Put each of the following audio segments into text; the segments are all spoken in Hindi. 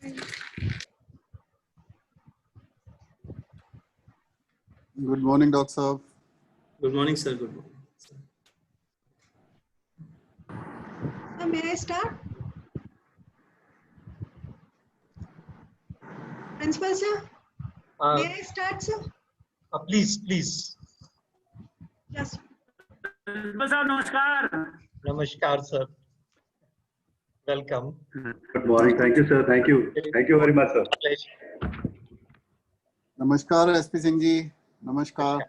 Good morning, Dr. Saab. Good morning, sir. Good morning. So may I start? Principal sir, may I start, sir? Please. Yes. Principal sir, namaskar. Namaskar, sir. Welcome. Good morning. Thank you, sir. Thank you. Thank you very much, sir. Namaskar, SP Singh ji. Namaskar.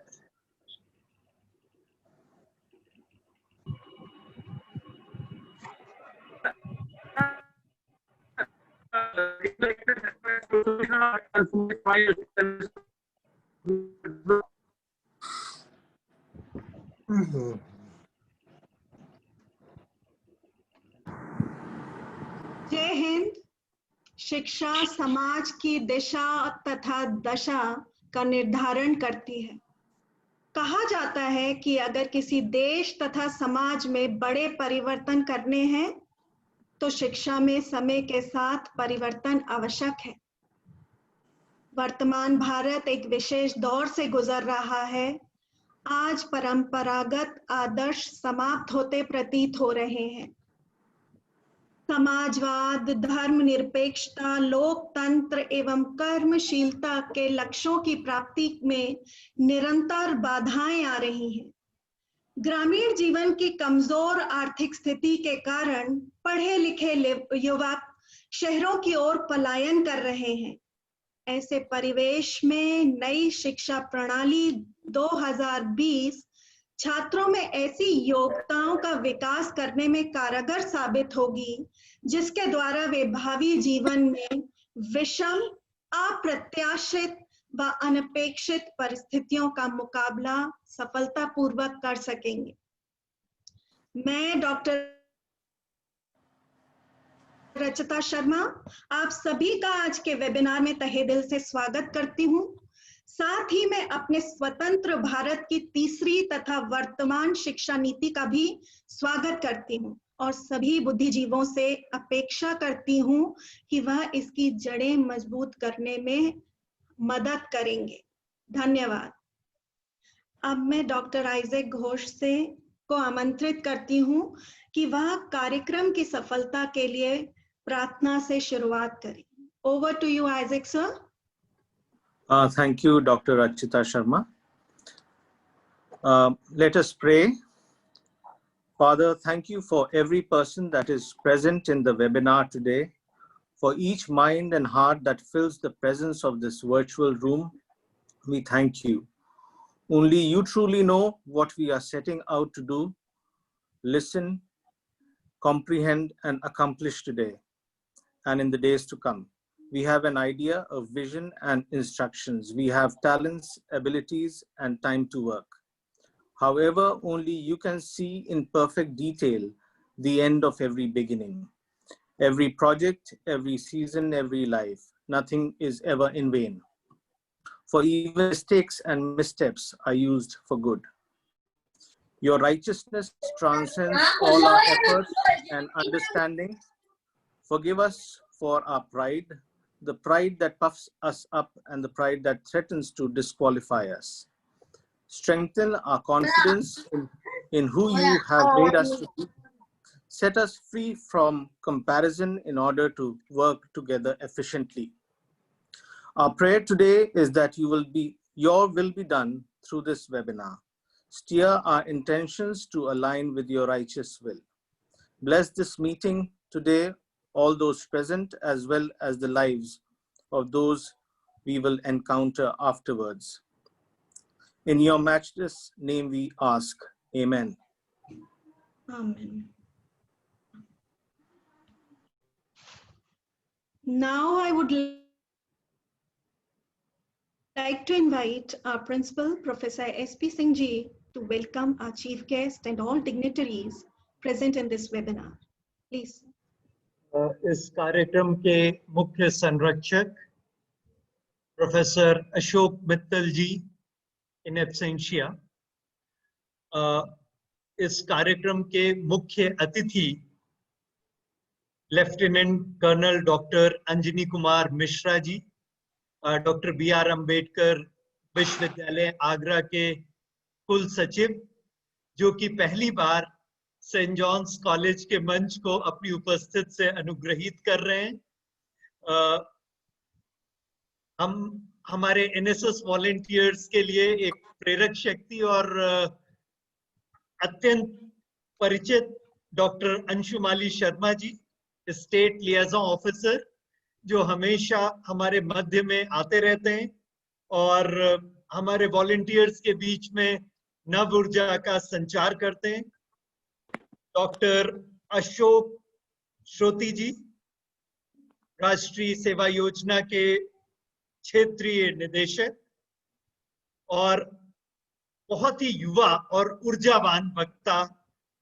जय हिंद। शिक्षा समाज की दिशा तथा दशा का निर्धारण करती है। कहा जाता है कि अगर किसी देश तथा समाज में बड़े परिवर्तन करने हैं तो शिक्षा में समय के साथ परिवर्तन आवश्यक है। वर्तमान भारत एक विशेष दौर से गुजर रहा है। आज परंपरागत आदर्श समाप्त होते प्रतीत हो रहे हैं। समाजवाद, धर्मनिरपेक्षता, लोकतंत्र एवं कर्मशीलता के लक्ष्यों की प्राप्ति में निरंतर बाधाएं आ रही हैं। ग्रामीण जीवन की कमजोर आर्थिक स्थिति के कारण पढ़े लिखे युवा शहरों की ओर पलायन कर रहे हैं। ऐसे परिवेश में नई शिक्षा प्रणाली 2020 छात्रों में ऐसी योग्यताओं का विकास करने में कारगर साबित होगी जिसके द्वारा वे भावी जीवन में विषम, अप्रत्याशित व अनपेक्षित परिस्थितियों का मुकाबला सफलतापूर्वक कर सकेंगे। मैं डॉक्टर रचिता शर्मा आप सभी का आज के वेबिनार में तहे दिल से स्वागत करती हूँ। साथ ही मैं अपने स्वतंत्र भारत की तीसरी तथा वर्तमान शिक्षा नीति का भी स्वागत करती हूँ और सभी बुद्धिजीवों से अपेक्षा करती हूँ कि वह इसकी जड़ें मजबूत करने में मदद करेंगे। धन्यवाद। अब मैं डॉक्टर आइजैक घोष को आमंत्रित करती हूँ कि वह कार्यक्रम की सफलता के लिए प्रार्थना से शुरुआत करें। Over to you, Isaac, sir. Thank you, Dr. Rachita Sharma. Let us pray. Father, thank you for every person that is present in the webinar today, for each mind and heart that fills the presence of this virtual room. We thank you. Only you truly know what we are setting out to do, listen, comprehend, and accomplish today and in the days to come. We have an idea, a vision, and instructions. We have talents, abilities, and time to work. However, only you can see in perfect detail the end of every beginning, every project, every season, every life. Nothing is ever in vain. For even mistakes and missteps are used for good. Your righteousness transcends all our efforts and understanding. Forgive us for our pride, the pride that puffs us up and the pride that threatens to disqualify us. Strengthen our confidence in who you have made us to be. Set us free from comparison in order to work together efficiently. Our prayer today is that your will be done through this webinar. Steer our intentions to align with your righteous will. Bless this meeting today, all those present, as well as the lives of those we will encounter afterwards. In your matchless name we ask, Amen. Amen. Now I would like to invite our principal, Professor SP Singh ji, to welcome our chief guest and all dignitaries present in this webinar. Please. इस कार्यक्रम के मुख्य संरक्षक professor Ashok Mittal ji in absentia, इस कार्यक्रम के मुख्य अतिथि lieutenant colonel doctor Anjani Kumar Mishra ji, doctor B.R. Ambedkar विश्वविद्यालय आगरा के कुल सचिव, जो कि पहली बार सेंट जॉन्स कॉलेज के मंच को अपनी उपस्थिति से अनुग्रहित कर रहे हैं। हम हमारे NSS वॉलेंटियर्स के लिए एक प्रेरक शक्ति और अत्यंत परिचित डॉक्टर अंशुमाली शर्मा जी, स्टेट लियाज़न ऑफिसर, जो हमेशा हमारे मध्य में आते रहते हैं और हमारे वॉलेंटियर्स के बीच में नव ऊर्जा का संचार करते हैं। डॉक्टर अशोक श्रोती जी, राष्ट्रीय सेवा योजना के क्षेत्रीय निदेशक, और बहुत ही युवा और ऊर्जावान वक्ता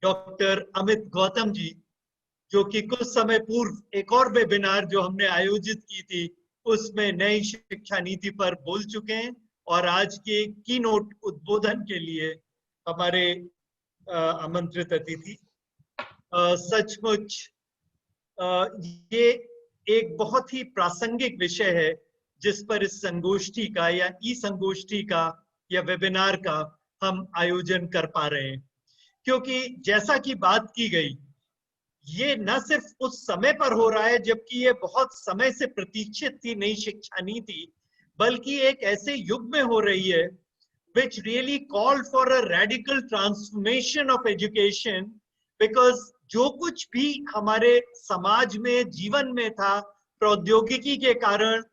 डॉक्टर अमित गौतम जी, जो कि कुछ समय पूर्व एक और वेबिनार जो हमने आयोजित की थी उसमें नई शिक्षा नीति पर बोल चुके हैं और आज के कीनोट उद्बोधन के लिए हमारे आमंत्रित अतिथि। सचमुच ये एक बहुत ही प्रासंगिक विषय है जिस पर इस संगोष्ठी का या ई संगोष्ठी का या वेबिनार का हम आयोजन कर पा रहे हैं, क्योंकि जैसा कि बात की गई, ये न सिर्फ उस समय पर हो रहा है जबकि ये बहुत समय से प्रतीक्षित थी नई शिक्षा नीति, बल्कि एक ऐसे युग में हो रही है which really called for a radical transformation of education, because जो कुछ भी हमारे समाज में जीवन में था, प्रौद्योगिकी के कारण,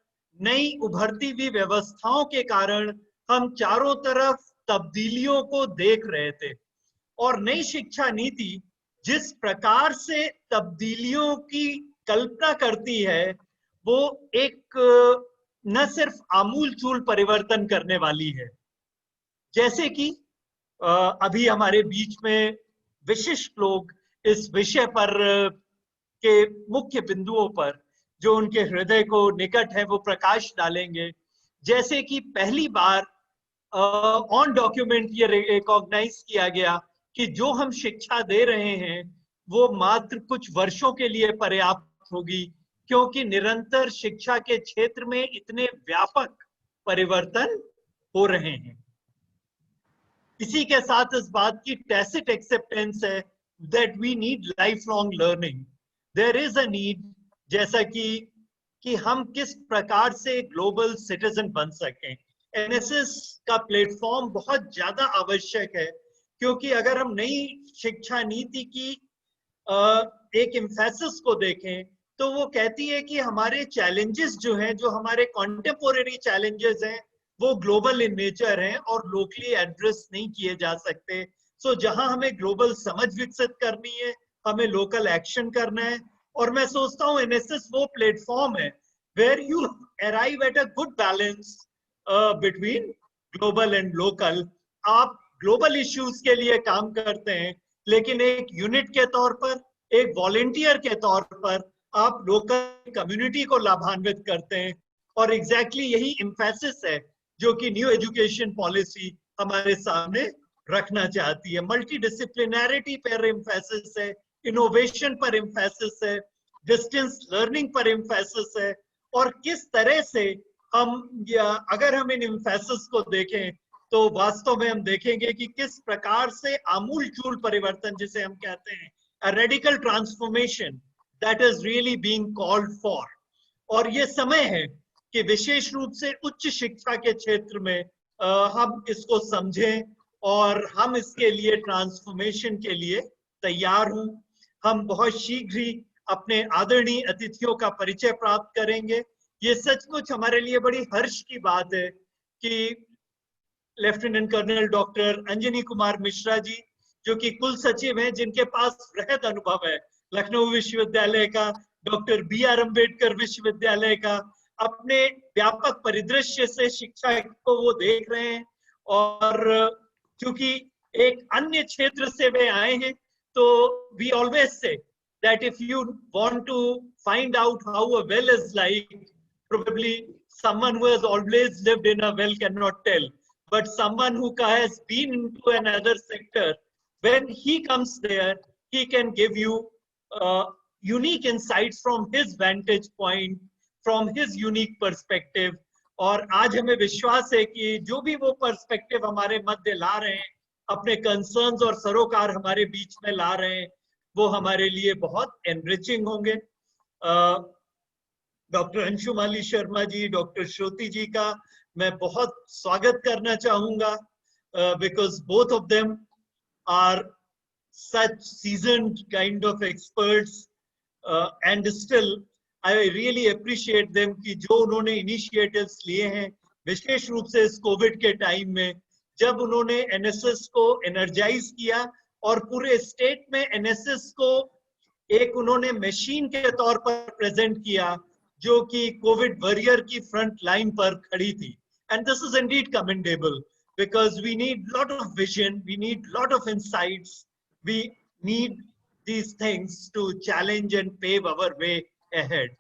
नई उभरती हुई व्यवस्थाओं के कारण हम चारों तरफ तब्दीलियों को देख रहे थे। और नई शिक्षा नीति जिस प्रकार से तब्दीलियों की कल्पना करती है, वो एक न सिर्फ आमूलचूल परिवर्तन करने वाली है। जैसे कि अभी हमारे बीच में विशिष्ट लोग इस विषय पर के मुख्य बिंदुओं पर जो उनके हृदय को निकट है वो प्रकाश डालेंगे। जैसे कि पहली बार ऑन डॉक्यूमेंट ये रिकॉग्नाइज किया गया कि जो हम शिक्षा दे रहे हैं वो मात्र कुछ वर्षों के लिए पर्याप्त होगी, क्योंकि निरंतर शिक्षा के क्षेत्र में इतने व्यापक परिवर्तन हो रहे हैं। इसी के साथ इस बात की टैसिट एक्सेप्टेंस है that we need lifelong learning. There is a need, जैसा कि हम किस प्रकार से ग्लोबल सिटीजन बन सकें। NSS का प्लेटफॉर्म बहुत ज्यादा आवश्यक है, क्योंकि अगर हम नई शिक्षा नीति की एक एम्फेसिस को देखें तो वो कहती है कि हमारे चैलेंजेस जो हैं, जो हमारे कॉन्टेम्पोरेरी चैलेंजेस हैं, वो ग्लोबल इन नेचर हैं और लोकली एड्रेस नहीं किए जा सकते। सो जहां हमें ग्लोबल समझ विकसित करनी है, हमें लोकल एक्शन करना है। और मैं सोचता हूँ NSS वो प्लेटफॉर्म है where you arrive at a good balance between global and local. आप ग्लोबल इश्यूज के लिए काम करते हैं, लेकिन एक यूनिट के तौर पर, एक वॉलेंटियर के तौर पर आप लोकल कम्युनिटी को लाभान्वित करते हैं। और एग्जैक्टली यही एम्फेसिस है जो कि न्यू एजुकेशन पॉलिसी हमारे सामने रखना चाहती है। मल्टी डिसिप्लिनैरिटी पर एम्फेसिस है, इनोवेशन पर एम्फेसिस है, डिस्टेंस लर्निंग पर एम्फेसिस है। और किस तरह से हम, या अगर हम इन एम्फेसिस को देखें तो वास्तव में हम देखेंगे कि किस प्रकार से आमूलचूल परिवर्तन, जिसे हम कहते हैं a radical transformation that is really being called for। और ये समय है कि विशेष रूप से उच्च शिक्षा के क्षेत्र में हम इसको समझें और हम इसके लिए ट्रांसफॉर्मेशन के लिए तैयार हूं। हम बहुत शीघ्र ही अपने आदरणीय अतिथियों का परिचय प्राप्त करेंगे। ये सचमुच हमारे लिए बड़ी हर्ष की बात है कि lieutenant colonel doctor Anjani Kumar Mishra ji, जो कि कुल सचिव हैं, जिनके पास वृहद अनुभव है लखनऊ विश्वविद्यालय का, डॉक्टर B.R. अम्बेडकर विश्वविद्यालय का, अपने व्यापक परिदृश्य से शिक्षा को वो देख रहे हैं। और क्योंकि एक अन्य क्षेत्र से वे आए हैं, तो we always say that if you want to find out how a well is like, probably someone who has always lived in a well cannot tell, but someone who has been into another sector, when he comes there, he can give you unique insights from his vantage point, from his unique perspective. और आज हमें विश्वास है कि जो भी वो पर्सपेक्टिव हमारे मध्य ला रहे हैं, अपने कंसर्न्स और सरोकार हमारे बीच में ला रहे हैं, वो हमारे लिए बहुत एनरिचिंग होंगे। डॉक्टर अंशुमाली शर्मा जी, डॉक्टर श्रुति जी का मैं बहुत स्वागत करना चाहूंगा, because both of them are such seasoned kind of experts, and still I really appreciate them कि जो उन्होंने initiatives लिए हैं, विशेष रूप से इस कोविड के टाइम में, जब उन्होंने एनएसएस को एनर्जाइज किया और पूरे स्टेट में एनएसएस को एक उन्होंने मशीन के तौर पर प्रेजेंट किया जो कि कोविड वॉरियर की फ्रंट लाइन पर खड़ी थी। And this is indeed commendable because we need lot of vision, we need lot of insights, we need these things to challenge and pave our way ahead.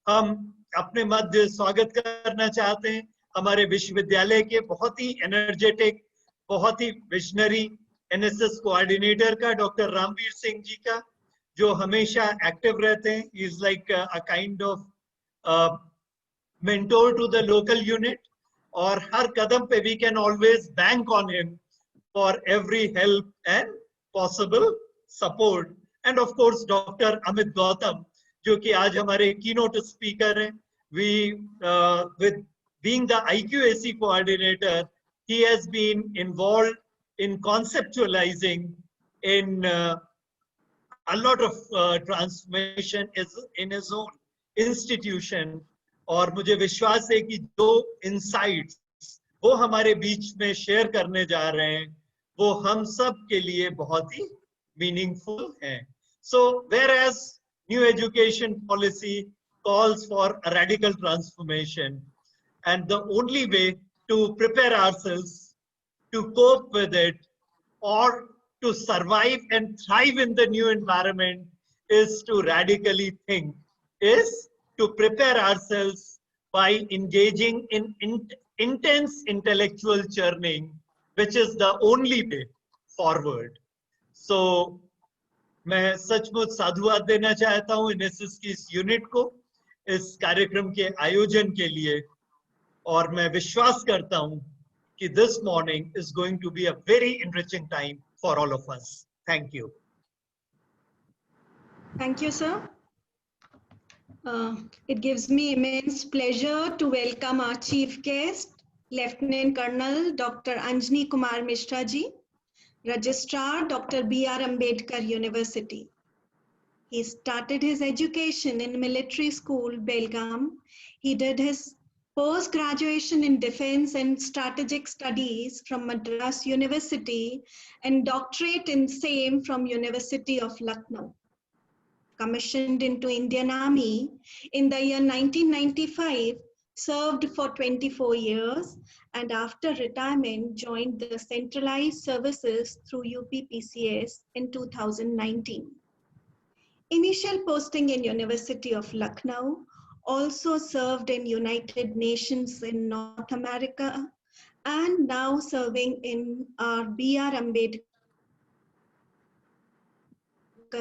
हम अपने मध्य स्वागत करना चाहते हैं हमारे विश्वविद्यालय के बहुत ही एनर्जेटिक, बहुत ही विजनरी एनएसएस कोऑर्डिनेटर का, डॉक्टर रामवीर सिंह जी का, जो हमेशा एक्टिव रहते हैं। He is like a kind of mentor to the local unit, और हर कदम पे we can always bank on him for every help and possible support. And of course Dr. Amit Gautam, जो कि आज हमारे keynote speaker हैं। We with being the IQAC coordinator, he has been involved in conceptualizing in a lot of transformation in his own institution, और मुझे विश्वास है कि जो insights वो हमारे बीच में शेयर करने जा रहे हैं वो हम सब के लिए बहुत ही मीनिंगफुल है। So whereas new education policy calls for a radical transformation, and the only way to prepare ourselves to cope with it or to survive and thrive in the new environment is to radically think, is to prepare ourselves by engaging in intense intellectual churning, which is the only way forward. So मैं सचमुच साधुवाद देना चाहता हूँ एनएसएस की इस यूनिट को इस कार्यक्रम के आयोजन के लिए, और मैं विश्वास करता हूँ कि this morning is going to be a very enriching time for all of us. Thank you. Thank you, sir. It gives me immense pleasure to welcome our chief guest, Lieutenant Colonel Dr. Anjani Kumar Mishra ji, Registrar Dr. B.R. Ambedkar University. He started his education in military school, Belgaum. He did his post-graduation in defense and strategic studies from Madras University and doctorate in same from University of Lucknow. Commissioned into Indian Army in the year 1995, served for 24 years, and after retirement joined the centralized services through UPPCS in 2019. Initial posting in University of Lucknow, also served in United Nations in North America, and now serving in our B.R. Ambedkar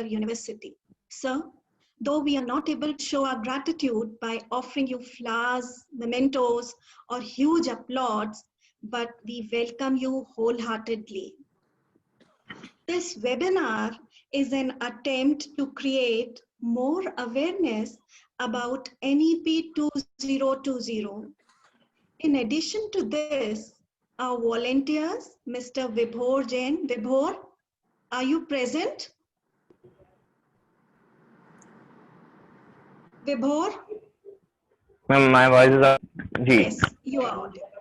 University. Sir, though we are not able to show our gratitude by offering you flowers, mementos, or huge applause, but we welcome you wholeheartedly. This webinar is an attempt to create more awareness about NEP 2020. In addition to this, our volunteers, Mr. Vibhor Jain. Vibhor, are you present? Vibhor? Ma'am, my voice is up. Yes, you are audible.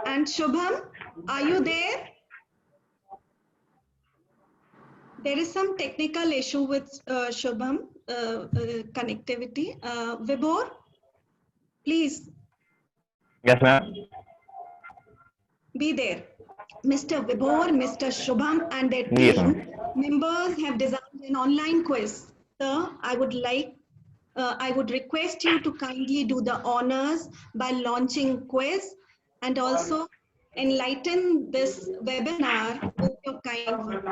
And Shubham, are you there? There is some technical issue with Shubham connectivity. Vibhor, please. Yes, ma'am. Be there. Mr. Vibhor, Mr. Shubham and their team Yes, members have designed an online quiz. Sir, I would request you to kindly do the honors by launching quiz and also enlighten this webinar with your kind words.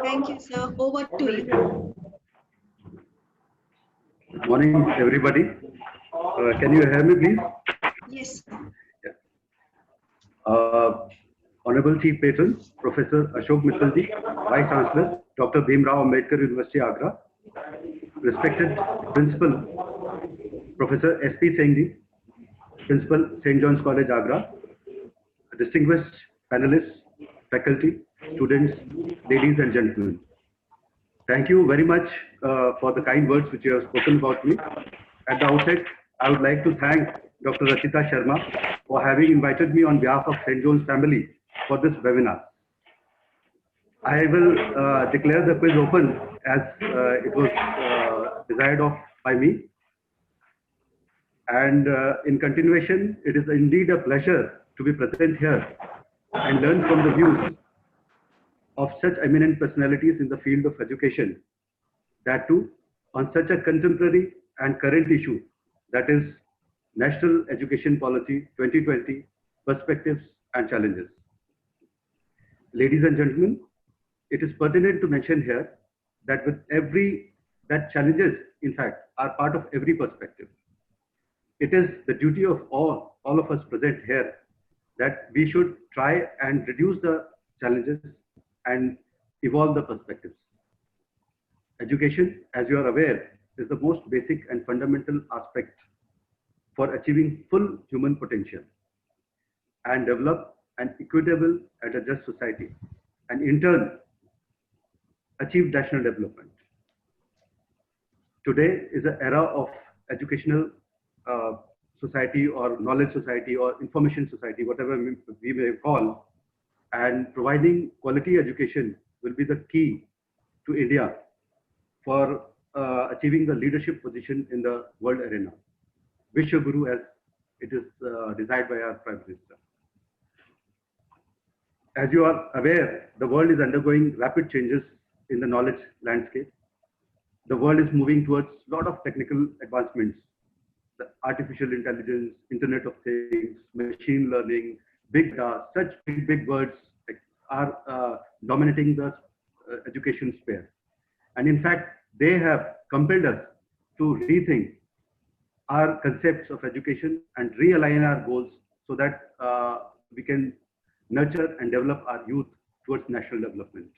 Thank you, sir. Over to you. Good morning, everybody. Can you hear me, please? Yes. Honorable Chief Patron, Professor Ashok Mittalji, Vice Chancellor, Dr. Bhimrao Ambedkar University, Agra, respected Principal, Professor S.P. Singhji, Principal, St. John's College, Agra, distinguished panelists, faculty, students, ladies and gentlemen. Thank you very much for the kind words which you have spoken about me. At the outset, I would like to thank Dr. Rachita Sharma for having invited me on behalf of St. John's family for this webinar. I will declare the quiz open as it was desired of by me. And in continuation, it is indeed a pleasure to be present here and learn from the views of such eminent personalities in the field of education, that too on such a contemporary and current issue, that is National Education Policy 2020, Perspectives and Challenges. Ladies and gentlemen, it is pertinent to mention here that that challenges, in fact, are part of every perspective. It is the duty of all of us present here that we should try and reduce the challenges and evolve the perspectives. Education, as you are aware, is the most basic and fundamental aspect for achieving full human potential and develop an equitable and a just society, and in turn, achieve national development. Today is an era of educational society or knowledge society or information society, whatever we may call, and providing quality education will be the key to India for achieving the leadership position in the world arena. Vishwa Guru, as it is desired by our Prime Minister. As you are aware, the world is undergoing rapid changes in the knowledge landscape. The world is moving towards a lot of technical advancements. The artificial intelligence, Internet of Things, machine learning, big data, such big words are dominating the education sphere. And in fact, they have compelled us to rethink our concepts of education and realign our goals so that we can nurture and develop our youth towards national development.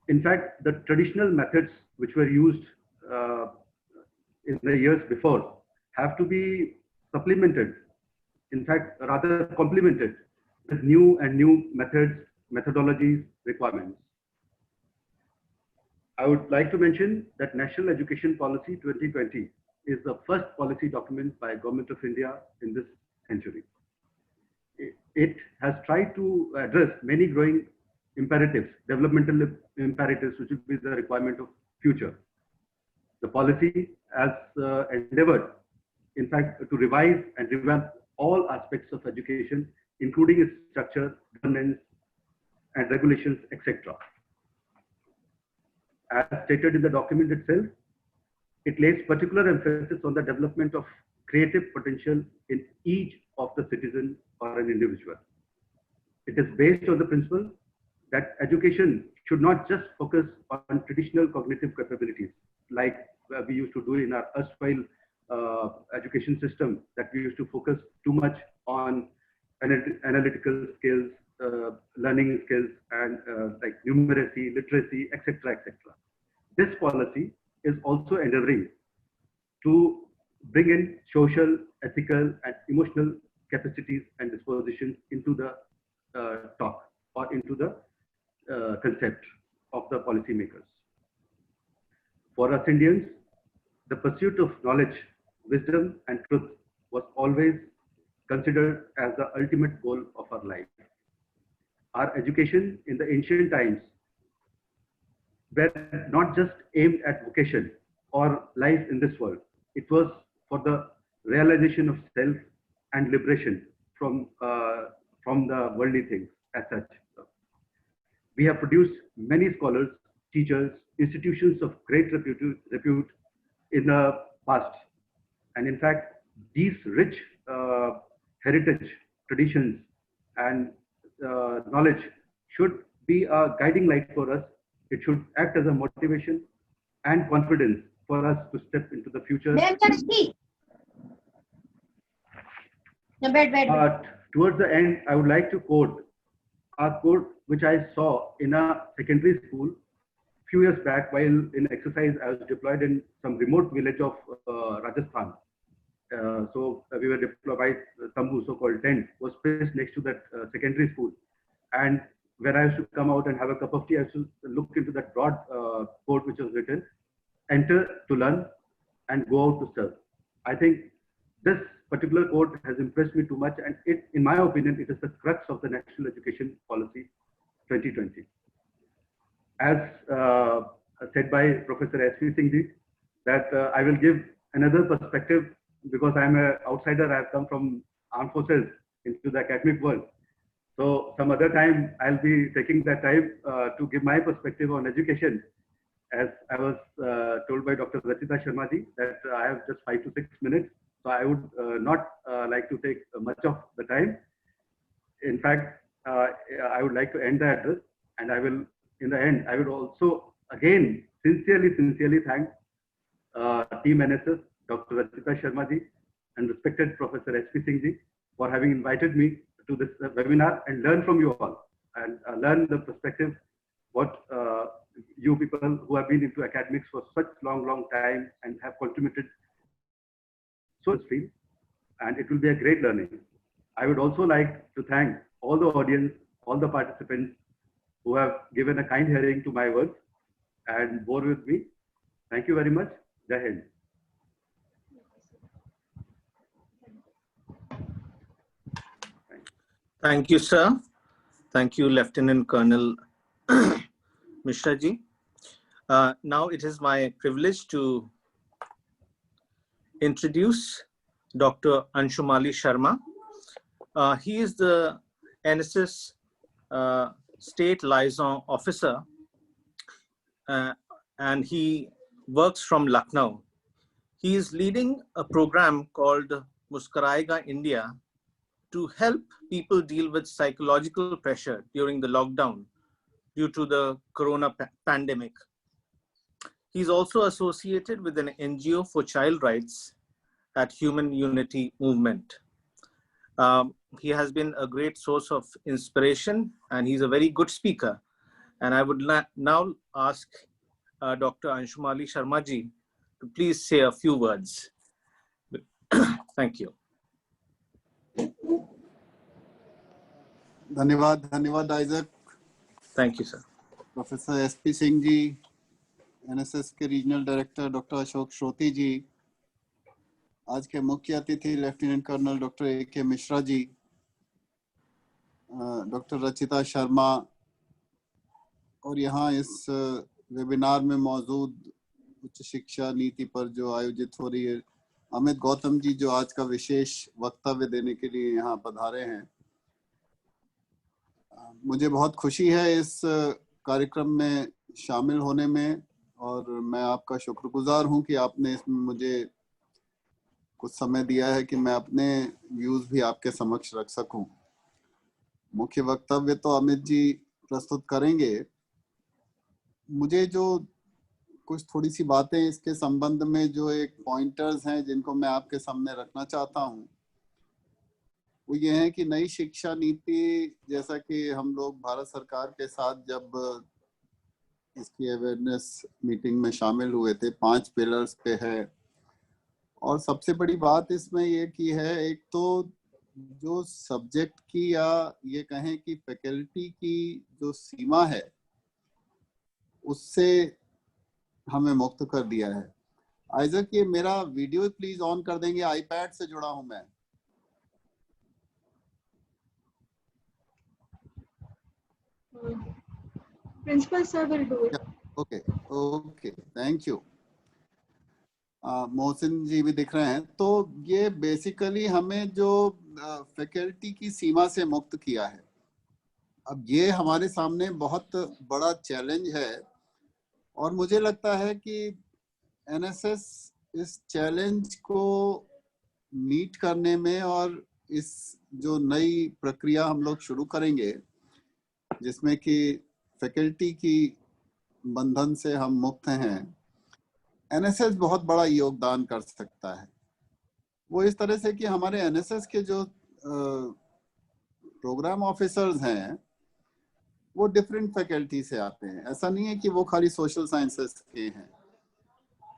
In fact, the traditional methods which were used in the years before have to be supplemented, in fact, rather complemented with new methods, methodologies, requirements. I would like to mention that National Education Policy 2020 is the first policy document by Government of India in this century. It has tried to address many growing imperatives, developmental imperatives, which will be the requirement of future. The policy has endeavored, in fact, to revise and revamp all aspects of education, including its structure, governance, and regulations, etc. As stated in the document itself, it lays particular emphasis on the development of creative potential in each of the citizen or an individual. It is based on the principle that education should not just focus on traditional cognitive capabilities, like we used to do in our erstwhile education system, that we used to focus too much on analytical skills, learning skills, and like numeracy, literacy, etc., etc. This policy is also endeavoring to bring in social, ethical, and emotional capacities and dispositions into the talk or into the concept of the policymakers. For us Indians, the pursuit of knowledge, wisdom, and truth was always considered as the ultimate goal of our life. Our education in the ancient times were not just aimed at vocation or life in this world. It was for the realization of self and liberation from the worldly things as such. We have produced many scholars, teachers, institutions of great repute in the past. And in fact, these rich heritage, traditions, and knowledge should be a guiding light for us. It should act as a motivation and confidence for us to step into the future. Towards the end, I would like to quote a quote which I saw in a secondary school few years back while in exercise. I was deployed in some remote village of Rajasthan. So we were deployed by Tambu, so-called tent, was placed next to that secondary school. And when I used to come out and have a cup of tea, I used to look into that broad quote which was written, "Enter to learn and go out to serve." I think this particular quote has impressed me too much, and it, in my opinion, it is the crux of the National Education Policy 2020. As said by Professor S.P. Singh ji, that I will give another perspective because I'm an outsider. I've come from armed forces into the academic world. So some other time I'll be taking that time to give my perspective on education. As I was told by Dr. Rachita Sharma ji that I have just 5 to 6 minutes. So I would not like to take much of the time. In fact, I would like to end the address, and I will, in the end, I would also again sincerely thank Team NSS, Dr. Rachita Sharma ji, and respected Professor S.P. Singh ji for having invited me to this webinar and learn from you all and learn the perspective what you people who have been into academics for such long time and have contributed so much, and it will be a great learning. I would also like to thank all the audience, all the participants who have given a kind hearing to my words and bore with me. Thank you very much. Jai Hind. Thank you, sir. Thank you, Lieutenant Colonel Mishra ji. Now it is my privilege to introduce Dr. Anshumali Sharma. He is the NSS State Liaison Officer, and he works from Lucknow. He is leading a program called Muskarayega India to help people deal with psychological pressure during the lockdown due to the corona pandemic. He's also associated with an NGO for child rights at Human Unity Movement. He has been a great source of inspiration, and he's a very good speaker. And I would now ask Dr. Anshumali Sharma ji to please say a few words. Thank you. धन्यवाद Isaac. Thank you, sir. Professor SP Singh ji, NSS के regional director doctor Ashok Shroti ji, आज के मुख्य अतिथि lieutenant colonel doctor A K. Mishra ji, doctor Rachita Sharma, और यहाँ इस वेबिनार में मौजूद उच्च शिक्षा नीति पर जो आयोजित हो रही है, अमित गौतम जी जो आज का विशेष वक्तव्य देने के लिए यहाँ पधारे हैं. मुझे बहुत खुशी है इस कार्यक्रम में शामिल होने में, और मैं आपका शुक्रगुजार हूं कि आपने इसमें मुझे कुछ समय दिया है कि मैं अपने व्यूज भी आपके समक्ष रख सकूं. मुख्य वक्तव्य तो अमित जी प्रस्तुत करेंगे. मुझे जो कुछ थोड़ी सी बातें इसके संबंध में जो एक पॉइंटर्स हैं जिनको मैं आपके सामने रखना चाहता हूं, वो ये है कि नई शिक्षा नीति, जैसा कि हम लोग भारत सरकार के साथ जब इसकी अवेयरनेस मीटिंग में शामिल हुए थे, 5 पिलर्स पे है. और सबसे बड़ी बात इसमें ये की है, एक तो जो सब्जेक्ट की या ये कहें कि फैकल्टी की जो सीमा है उससे हमें मुक्त कर दिया है. आइजक, ये मेरा वीडियो प्लीज ऑन कर देंगे, आईपैड से जुड़ा हूं मैं. Principal sir will do it. Okay, thank you. Mohsin जी भी दिख रहे हैं. तो ये बेसिकली हमें जो फैकल्टी की सीमा से मुक्त किया है. अब ये हमारे सामने बहुत बड़ा चैलेंज है, और मुझे लगता है कि एनएसएस इस चैलेंज को मीट करने में और इस जो नई प्रक्रिया हम लोग शुरू करेंगे जिसमें कि फैकल्टी की बंधन से हम मुक्त हैं, एनएसएस बहुत बड़ा योगदान कर सकता है। वो इस तरह से कि हमारे एनएसएस के जो प्रोग्राम ऑफिसर्स हैं वो डिफरेंट फैकल्टी से आते हैं। ऐसा नहीं है कि वो खाली सोशल साइंसेस के हैं,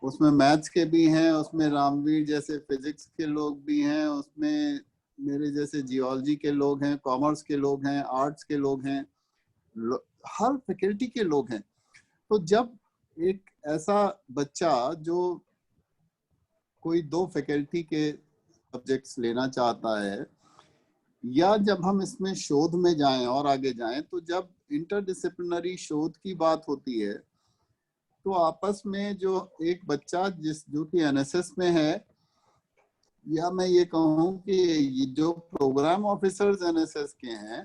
उसमें मैथ्स के भी हैं, उसमें रामवीर जैसे फिजिक्स के लोग भी हैं, उसमें मेरे जैसे जियोलॉजी के लोग हैं, कॉमर्स के लोग हैं, आर्ट्स के लोग हैं, हर फैकल्टी के लोग हैं। तो जब एक ऐसा बच्चा जो कोई 2 फैकल्टी के सब्जेक्ट्स लेना चाहता है, या जब हम इसमें शोध में जाएं और आगे जाएं, तो जब इंटरडिसिप्लिनरी शोध की बात होती है तो आपस में जो एक बच्चा जो कि एनएसएस में है, या मैं ये कहूँ कि ये जो प्रोग्राम ऑफिसर्स एनएसएस के हैं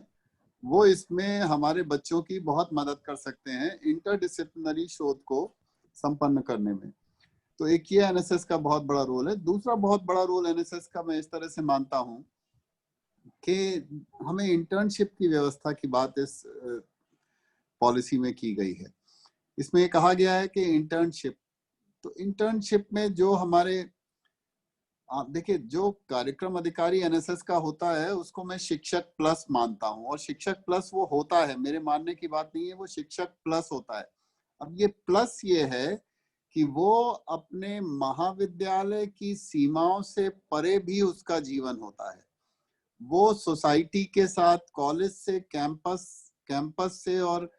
वो इसमें हमारे बच्चों की बहुत मदद कर सकते हैं इंटरडिसिप्लिनरी शोध को संपन्न करने में। तो एक ये एनएसएस का बहुत बड़ा रोल है। दूसरा बहुत बड़ा रोल एनएसएस का मैं इस तरह से मानता हूँ कि हमें इंटर्नशिप की व्यवस्था की बात इस पॉलिसी में की गई है। इसमें कहा गया है कि इंटर्नशिप, तो इंटर्नशिप में जो हमारे देखिए जो कार्यक्रम अधिकारी एनएसएस का होता है उसको मैं शिक्षक प्लस मानता हूं, और शिक्षक प्लस वो होता है, मेरे मानने की बात नहीं है, वो शिक्षक प्लस होता है। अब ये प्लस ये है कि वो अपने महाविद्यालय की सीमाओं से परे भी उसका जीवन होता है। वो सोसाइटी के साथ, कॉलेज से, कैंपस से और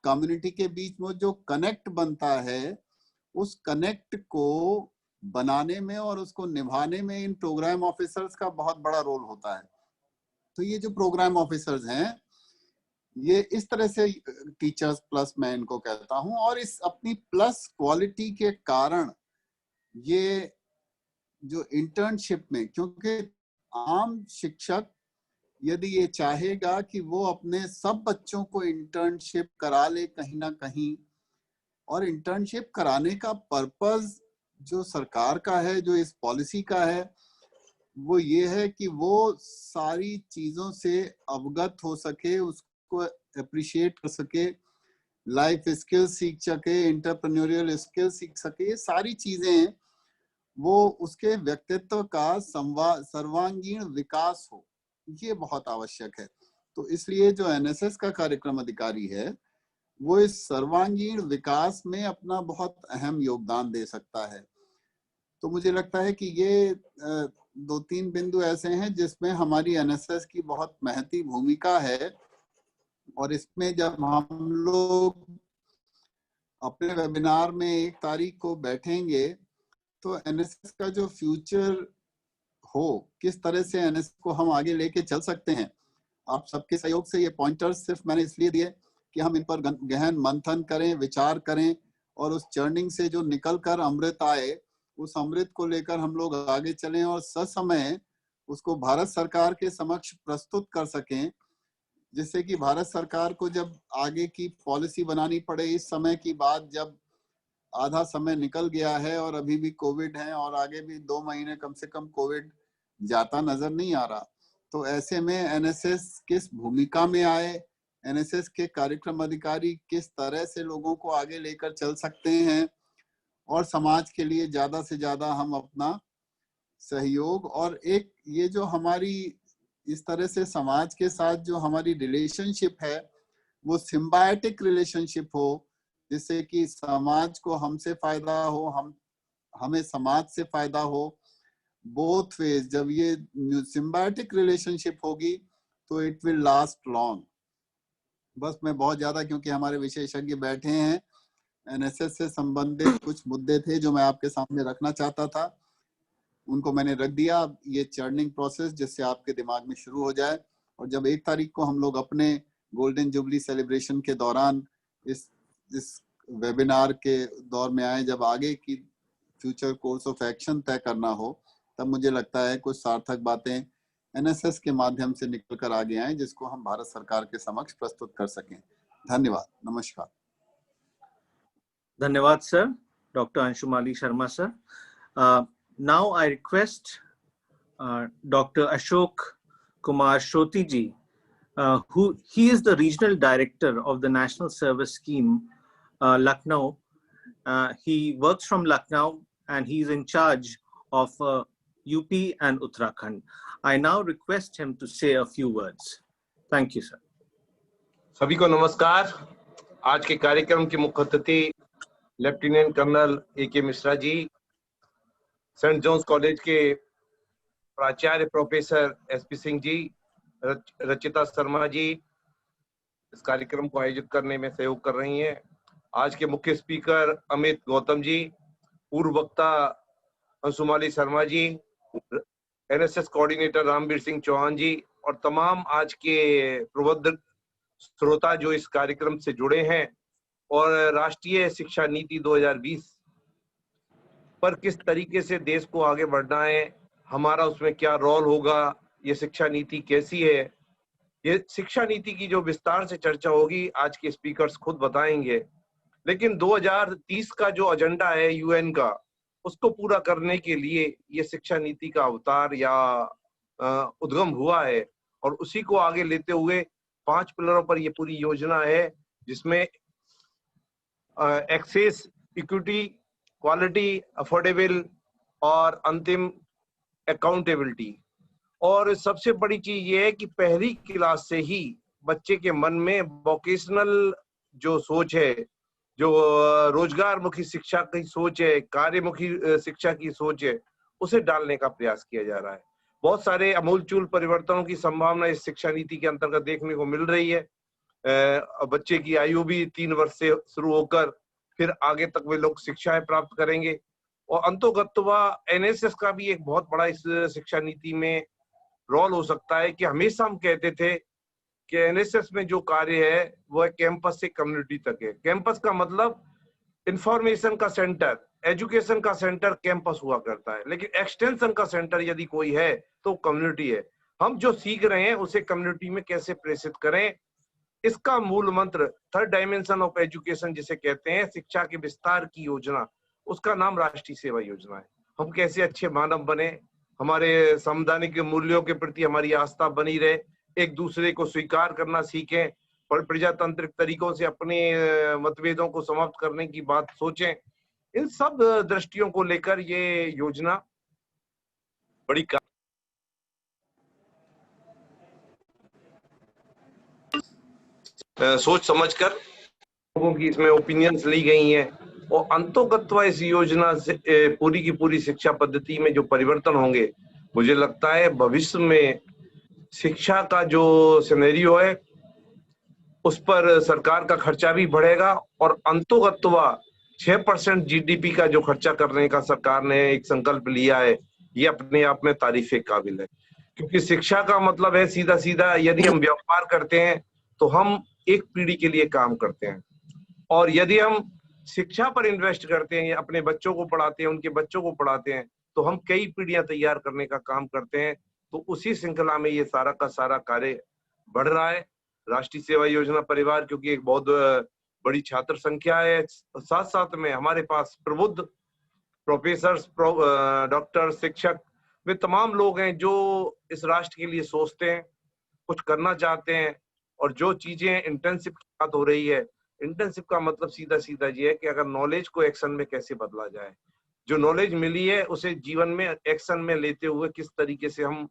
कम्युनिटी के बीच में जो कनेक्ट बनता है, उस कनेक्ट को बनाने में और उसको निभाने में इन प्रोग्राम ऑफिसर्स का बहुत बड़ा रोल होता है। तो ये जो प्रोग्राम ऑफिसर्स हैं ये इस तरह से टीचर्स प्लस मैं इनको कहता हूं, और इस अपनी प्लस क्वालिटी के कारण ये जो इंटर्नशिप में, क्योंकि आम शिक्षक यदि ये चाहेगा कि वो अपने सब बच्चों को इंटर्नशिप करा ले कहीं ना कहीं, और इंटर्नशिप कराने का पर्पस जो सरकार का है, जो इस पॉलिसी का है, वो ये है कि वो सारी चीजों से अवगत हो सके, उसको अप्रिशिएट कर सके, लाइफ स्किल सीख सके, एंटरप्रेन्योरियल स्किल सीख सके। ये सारी चीजें वो उसके व्यक्तित्व का सर्वांगीण विकास हो, ये बहुत आवश्यक है। तो इसलिए जो एनएसएस का कार्यक्रम अधिकारी है वो इस सर्वांगीण विकास में अपना बहुत अहम योगदान दे सकता है। तो मुझे लगता है कि ये 2-3 बिंदु ऐसे हैं जिसमें हमारी एनएसएस की बहुत महती भूमिका है, और इसमें जब हम लोग अपने वेबिनार में 1 तारीख को बैठेंगे तो एनएसएस का जो फ्यूचर हो, किस तरह से एनएसएस को हम आगे लेके चल सकते हैं, आप सबके सहयोग से ये पॉइंटर्स सिर्फ मैंने इसलिए दिए कि हम इन पर गहन मंथन करें, विचार करें, और उस चर्निंग से जो निकल कर अमृत आए उस अमृत को लेकर हम लोग आगे चलें और ससमय उसको भारत सरकार के समक्ष प्रस्तुत कर सकें, जिससे कि भारत सरकार को जब आगे की पॉलिसी बनानी पड़े, इस समय की बात जब आधा समय निकल गया है और अभी भी कोविड है और आगे भी 2 महीने कम से कम कोविड जाता नजर नहीं आ रहा, तो ऐसे में एनएसएस किस भूमिका में आए, एनएसएस के कार्यक्रम अधिकारी किस तरह से लोगों को आगे लेकर चल सकते हैं, और समाज के लिए ज्यादा से ज्यादा हम अपना सहयोग, और एक ये जो हमारी इस तरह से समाज के साथ जो हमारी रिलेशनशिप है वो सिम्बायोटिक रिलेशनशिप हो, जिससे कि समाज को हमसे फायदा हो, हमें समाज से फायदा हो, बोथ वेज। जब ये सिम्बायोटिक रिलेशनशिप होगी तो इट विल लास्ट लॉन्ग। बस मैं बहुत ज्यादा, क्योंकि हमारे विशेषज्ञ बैठे हैं, एनएसएस से संबंधित कुछ मुद्दे थे जो मैं आपके सामने रखना चाहता था, उनको मैंने रख दिया। ये चर्निंग प्रोसेस जिससे आपके दिमाग में शुरू हो जाए, और जब 1 तारीख को हम लोग अपने गोल्डन जुबली सेलिब्रेशन के दौरान इस वेबिनार के दौर में आए, जब आगे की फ्यूचर कोर्स ऑफ एक्शन तय करना हो, तब मुझे लगता है कुछ सार्थक बातें एनएसएस के माध्यम से निकल कर आगे आए जिसको हम भारत सरकार के समक्ष प्रस्तुत कर सकें। धन्यवाद, नमस्कार। धन्यवाद sir, doctor Anshumali Sharma sir. Now I request Dr. Ashok Kumar Shroti ji, he is the Regional Director of the National Service Scheme, Lucknow, He works from Lucknow and he's in charge of UP and Uttarakhand. I now request him to say a few words. Thank you, sir. सभी को नमस्कार। आज के कार्यक्रम के मुख्य अतिथि lieutenant colonel A.K. Mishra ji, Saint John's college के प्राचार्य प्रोफेसर S.P. सिंह जी, रचिता शर्मा जी इस कार्यक्रम को आयोजित करने में सहयोग कर रही हैं। आज के मुख्य स्पीकर अमित गौतम जी, पूर्व वक्ता अंशुमाली शर्मा जी, NSS कोऑर्डिनेटर रामवीर सिंह चौहान जी और तमाम आज के प्रबुद्ध श्रोता जो इस कार्यक्रम से जुड़े हैं और राष्ट्रीय शिक्षा नीति 2020 पर किस तरीके से देश को आगे बढ़ना है, हमारा उसमें क्या रोल होगा, ये शिक्षा नीति कैसी है, ये शिक्षा नीति की जो विस्तार से चर्चा होगी आज के स्पीकर्स खुद बताएंगे। लेकिन 2030 का जो एजेंडा है UN का, उसको पूरा करने के लिए ये शिक्षा नीति का अवतार या उद्गम हुआ है और उसी को आगे लेते हुए 5 पिलरों पर ये पूरी योजना है, जिसमें एक्सेस, इक्विटी, क्वालिटी, अफोर्डेबल और अंतिम अकाउंटेबिलिटी। और सबसे बड़ी चीज ये है कि पहली क्लास से ही बच्चे के मन में वोकेशनल जो सोच है, जो रोजगार मुखी शिक्षा की सोच है, कार्यमुखी शिक्षा की सोच है, उसे डालने का प्रयास किया जा रहा है। बहुत सारे अमूलचूल परिवर्तनों की संभावना इस शिक्षा नीति के अंतर्गत देखने को मिल रही है। बच्चे की आयु भी 3 वर्ष से शुरू होकर फिर आगे तक वे लोग शिक्षाएं प्राप्त करेंगे और अंतोगत्वा NSS का भी एक बहुत बड़ा इस शिक्षा नीति में रोल हो सकता है कि हमेशा हम कहते थे कि NSS में जो कार्य है वह कैंपस से कम्युनिटी तक है। कैंपस का मतलब इंफॉर्मेशन का सेंटर, एजुकेशन का सेंटर कैंपस हुआ करता है, लेकिन एक्सटेंशन का सेंटर यदि कोई है तो कम्युनिटी है। हम जो सीख रहे हैं उसे कम्युनिटी में कैसे प्रेषित करें, इसका मूल मंत्र थर्ड डायमेंशन ऑफ एजुकेशन जिसे कहते हैं, शिक्षा के विस्तार की योजना, उसका नाम राष्ट्रीय सेवा योजना है। हम कैसे अच्छे मानव बने, हमारे संवैधानिक मूल्यों के प्रति हमारी आस्था बनी रहे, एक दूसरे को स्वीकार करना सीखें और प्रजातांत्रिक तरीकों से अपने मतभेदों को समाप्त करने की बात सोचें। इन सब दृष्टियों को लेकर ये योजना बड़ी सोच समझकर लोगों की इसमें ओपिनियंस ली गई हैं और अंतोगत्वा इस योजना से पूरी की पूरी शिक्षा पद्धति में जो परिवर्तन होंगे, मुझे लगता है भविष्य में शिक्षा का जो सिनेरियो है उस पर सरकार का खर्चा भी बढ़ेगा और अंतोगत्वा 6% GDP का जो खर्चा करने का सरकार ने एक संकल्प लिया है, ये अपने आप में तारीफे काबिल है। क्योंकि शिक्षा का मतलब है सीधा सीधा, यदि हम व्यापार करते हैं तो हम एक पीढ़ी के लिए काम करते हैं और यदि हम शिक्षा पर इन्वेस्ट करते हैं, अपने बच्चों को पढ़ाते हैं, उनके बच्चों को पढ़ाते हैं, तो हम कई पीढ़ियां तैयार करने का काम करते हैं। तो उसी श्रृंखला में ये सारा का सारा कार्य बढ़ रहा है। राष्ट्रीय सेवा योजना परिवार क्योंकि एक बहुत बड़ी छात्र संख्या है, साथ साथ में हमारे पास प्रबुद्ध प्रोफेसर, डॉक्टर, शिक्षक, वे तमाम लोग हैं जो इस राष्ट्र के लिए सोचते हैं, कुछ करना चाहते हैं। और जो चीजें इंटर्नशिप की बात हो रही है, इंटर्नशिप का मतलब सीधा सीधा ये है कि अगर नॉलेज को एक्शन में कैसे बदला जाए, जो नॉलेज मिली है उसे जीवन में एक्शन में लेते हुए किस तरीके से हम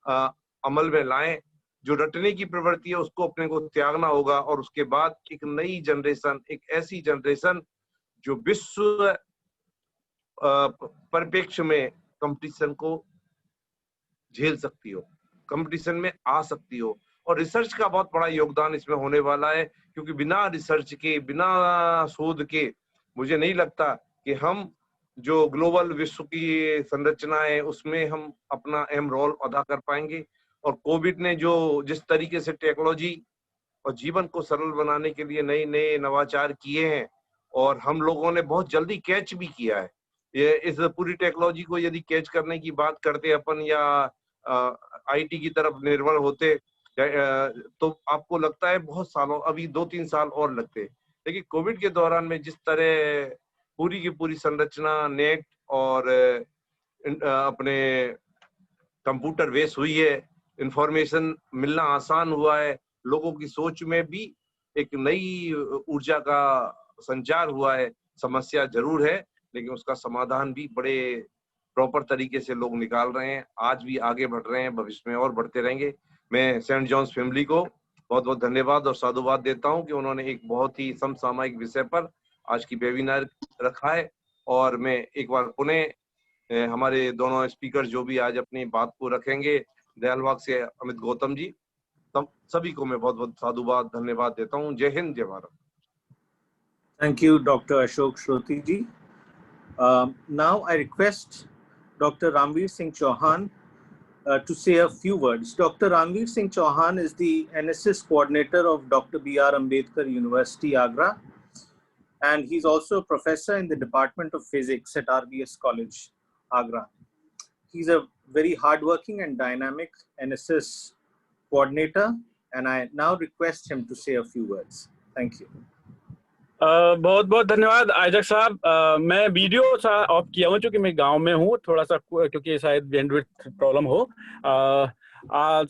अमल में लाएं। जो रटने की प्रवृत्ति है उसको अपने को त्यागना होगा और उसके बाद एक नई जनरेशन, एक ऐसी जनरेशन जो विश्व परिप्रेक्ष्य में कंपटीशन को झेल सकती हो, कंपटीशन में आ सकती हो। और रिसर्च का बहुत बड़ा योगदान इसमें होने वाला है, क्योंकि बिना रिसर्च के, बिना शोध के मुझे नहीं लगता कि हम जो ग्लोबल विश्व की संरचना है उसमें हम अपना अहम रोल अदा कर पाएंगे। और कोविड ने जो जिस तरीके से टेक्नोलॉजी और जीवन को सरल बनाने के लिए नए नए नवाचार किए हैं और हम लोगों ने बहुत जल्दी कैच भी किया है। ये इस पूरी टेक्नोलॉजी को यदि कैच करने की बात करते अपन या IT की तरफ निर्भर होते तो आपको लगता है बहुत सालों, अभी 2-3 साल और लगते। लेकिन कोविड के दौरान में जिस तरह पूरी की पूरी संरचना नेट और अपने कंप्यूटर बेस हुई है, इंफॉर्मेशन मिलना आसान हुआ है, लोगों की सोच में भी एक नई ऊर्जा का संचार हुआ है, समस्या जरूर है, लेकिन उसका समाधान भी बड़े प्रॉपर तरीके से लोग निकाल रहे हैं। आज भी आगे बढ़ रहे हैं, भविष्य में और बढ़ते रहेंगे। मैं सेंट जॉन्स फैमिली को बहुत बहुत धन्यवाद और साधुवाद देता हूं कि उन्होंने एक बहुत ही समसामयिक विषय पर आज की वेबिनार रखा है। और मैं एक बार पुनः हमारे दोनों स्पीकर जो भी आज अपनी बात को रखेंगे, दयालबाग से अमित गौतम जी, सभी को मैं बहुत बहुत साधुवाद धन्यवाद देता हूं। जय हिंद, जय Bharat. Thank you, Dr. Ashok Shruti ji. Now I request Dr. Ramveer Singh Chauhan to say a few words. Dr. Ramveer Singh Chauhan is the NSS coordinator of Dr. B.R. Ambedkar University, Agra, and he's also a professor in the Department of Physics at RBS College, Agra. He's a very hardworking and dynamic NSS coordinator, and I now request him to say a few words. Thank you. बहुत बहुत धन्यवाद आयजक साहब। मैं वीडियो ऑफ किया हूँ क्योंकि मैं गांव में हूँ, थोड़ा सा क्योंकि शायद बैंडविड्थ प्रॉब्लम हो।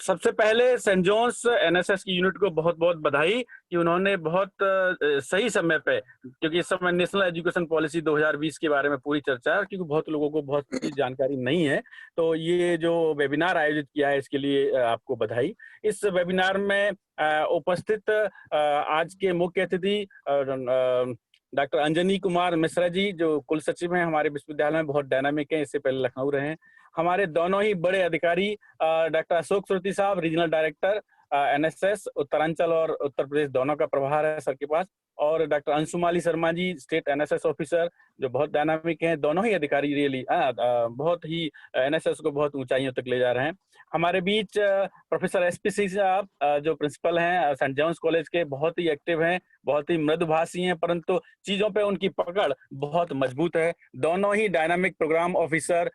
सबसे पहले सेंट जॉन्स एनएसएस की यूनिट को बहुत बहुत बधाई कि उन्होंने बहुत सही समय पे, क्योंकि इस समय नेशनल एजुकेशन पॉलिसी 2020 के बारे में पूरी चर्चा है, क्योंकि बहुत लोगों को बहुत जानकारी नहीं है, तो ये जो वेबिनार आयोजित किया है इसके लिए आपको बधाई। इस वेबिनार में उपस्थित आज के मुख्य अतिथि डॉक्टर अंजनी कुमार मिश्रा जी, जो कुल सचिव हैं हमारे विश्वविद्यालय में, बहुत डायनामिक हैं, इससे पहले लखनऊ रहे हैं। हमारे दोनों ही बड़े अधिकारी डॉक्टर अशोक श्रुति साहब, रीजनल डायरेक्टर एनएसएस उत्तरांचल और उत्तर प्रदेश दोनों का प्रभार है सर के पास, और डॉक्टर अंशुमाली शर्मा जी, स्टेट एनएसएस ऑफिसर, जो बहुत डायनामिक हैं। दोनों ही अधिकारी रियली बहुत ही एनएसएस को बहुत ऊंचाइयों तक ले जा रहे हैं। हमारे बीच प्रोफेसर एसपी सिंह साहब, जो प्रिंसिपल हैं सेंट जॉन्स कॉलेज के, बहुत ही एक्टिव हैं, बहुत ही मृदुभाषी हैं, परंतु चीजों पे उनकी पकड़ बहुत मजबूत है। दोनों ही dynamic program officer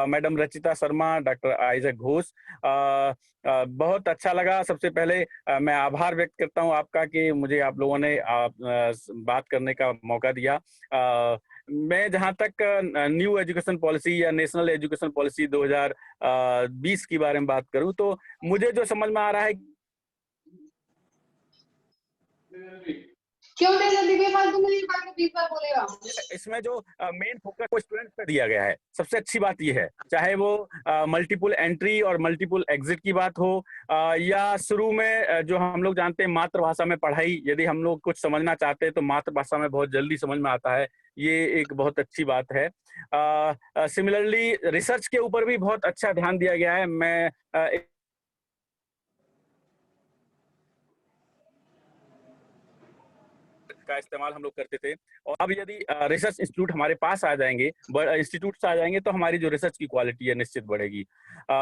madam Rachita Sharma, doctor Isaac Ghosh, बहुत अच्छा लगा। सबसे पहले मैं आभार व्यक्त करता हूं आपका कि मुझे आप लोगों ने बात करने का मौका दिया। मैं जहां तक न्यू एजुकेशन पॉलिसी या नेशनल एजुकेशन पॉलिसी 2020 के बारे में बात करूं, तो मुझे जो समझ में आ रहा है क्यों बोलेगा, इसमें जो मेन फोकस को स्टूडेंट पर दिया गया है, सबसे अच्छी बात यह है, चाहे वो मल्टीपल एंट्री और मल्टीपल एग्जिट की बात हो, या शुरू में जो हम लोग जानते हैं मातृभाषा में पढ़ाई, यदि हम लोग कुछ समझना चाहते हैं तो मातृभाषा में बहुत जल्दी समझ में आता है, ये एक बहुत अच्छी बात है। सिमिलरली रिसर्च के ऊपर भी बहुत अच्छा ध्यान दिया गया है। मैं का इस्तेमाल हम लोग करते थे, और अब यदि रिसर्च इंस्टीट्यूट हमारे पास आ जाएंगे, इंस्टीट्यूट आ जाएंगे, तो हमारी जो रिसर्च की क्वालिटी है निश्चित बढ़ेगी।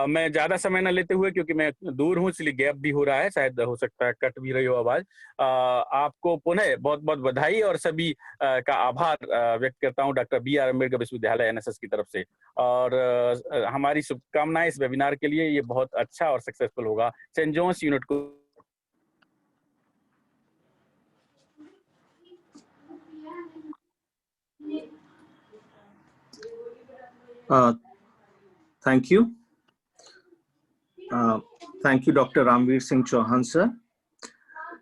मैं ज्यादा समय न लेते हुए, क्योंकि मैं दूर हूँ इसलिए गैप भी हो रहा है, शायद हो सकता है कट भी रही हो आवाज, आपको पुनः बहुत बहुत बधाई और सभी का आभार व्यक्त करता हूँ डॉक्टर B.R. अम्बेडकर विश्वविद्यालय एनएसएस की तरफ से, और हमारी शुभकामनाएं इस वेबिनार के लिए। ये बहुत अच्छा और सक्सेसफुल होगा। सेंट जॉन्स यूनिट को thank you. Thank you, Dr. Ramveer Singh Chauhan, sir.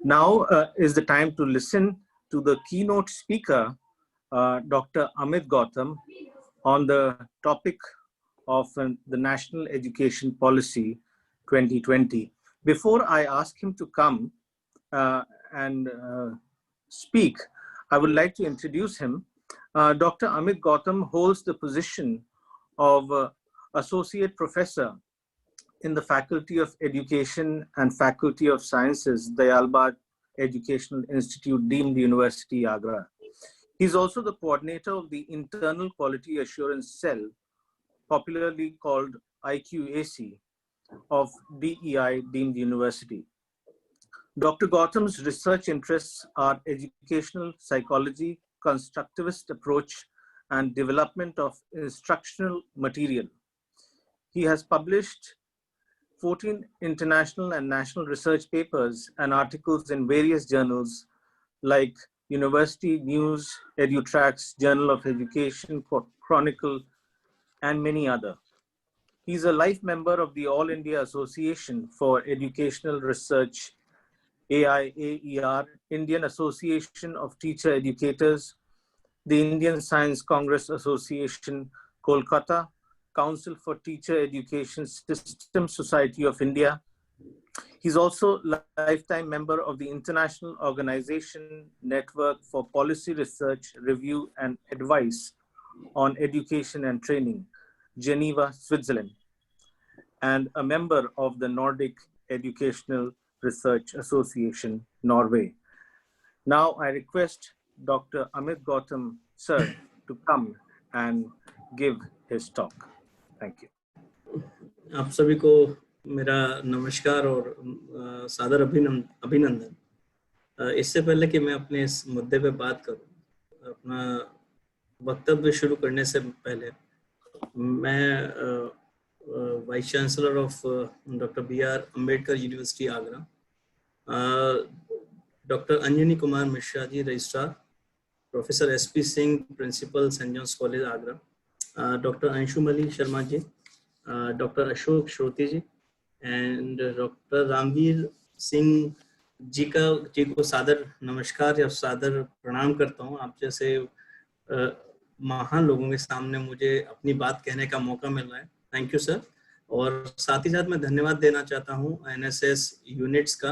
Now is the time to listen to the keynote speaker, Dr. Amit Gautam, on the topic of the National Education Policy 2020. Before I ask him to come and speak, I would like to introduce him. Dr. Amit Gautam holds the position of Associate Professor in the Faculty of Education and Faculty of Sciences, Dayalbag Educational Institute, deemed University, Agra. He's also the coordinator of the Internal Quality Assurance Cell, popularly called IQAC, of DEI, deemed University. Dr. Gautam's research interests are educational psychology, constructivist approach, and development of instructional material. He has published 14 international and national research papers and articles in various journals like University News, EduTracks, Journal of Education, Chronicle, and many other. He's a life member of the All India Association for Educational Research, AIAER, Indian Association of Teacher Educators, the Indian Science Congress Association, Kolkata, Council for Teacher Education System Society of India. He's also a lifetime member of the International Organization Network for Policy Research, Review and Advice on Education and Training, Geneva, Switzerland, and a member of the Nordic Educational Research Association, Norway. Now I request Dr. Amit Gautam, sir, to come and give his talk. Thank you. आप सभी को मेरा नमस्कार और सादर अभिनंदन। इससे पहले कि मैं अपने इस मुद्दे पे बात करूं, अपना वक्तव्य शुरू करने से पहले मैं vice chancellor of doctor BR Ambedkar university Agra, doctor Anjani Kumar Mishra ji registrar, professor SP Singh principal Saint John's college Agra, doctor Anshumali Sharma ji, doctor Ashok Shroti ji and doctor Ramveer Singh ji को सादर नमस्कार या सादर प्रणाम करता हूँ। आप जैसे महान लोगों के सामने मुझे अपनी बात कहने का मौका मिल रहा है, थैंक यू सर। और साथ ही साथ मैं धन्यवाद देना चाहता हूँ NSS यूनिट्स का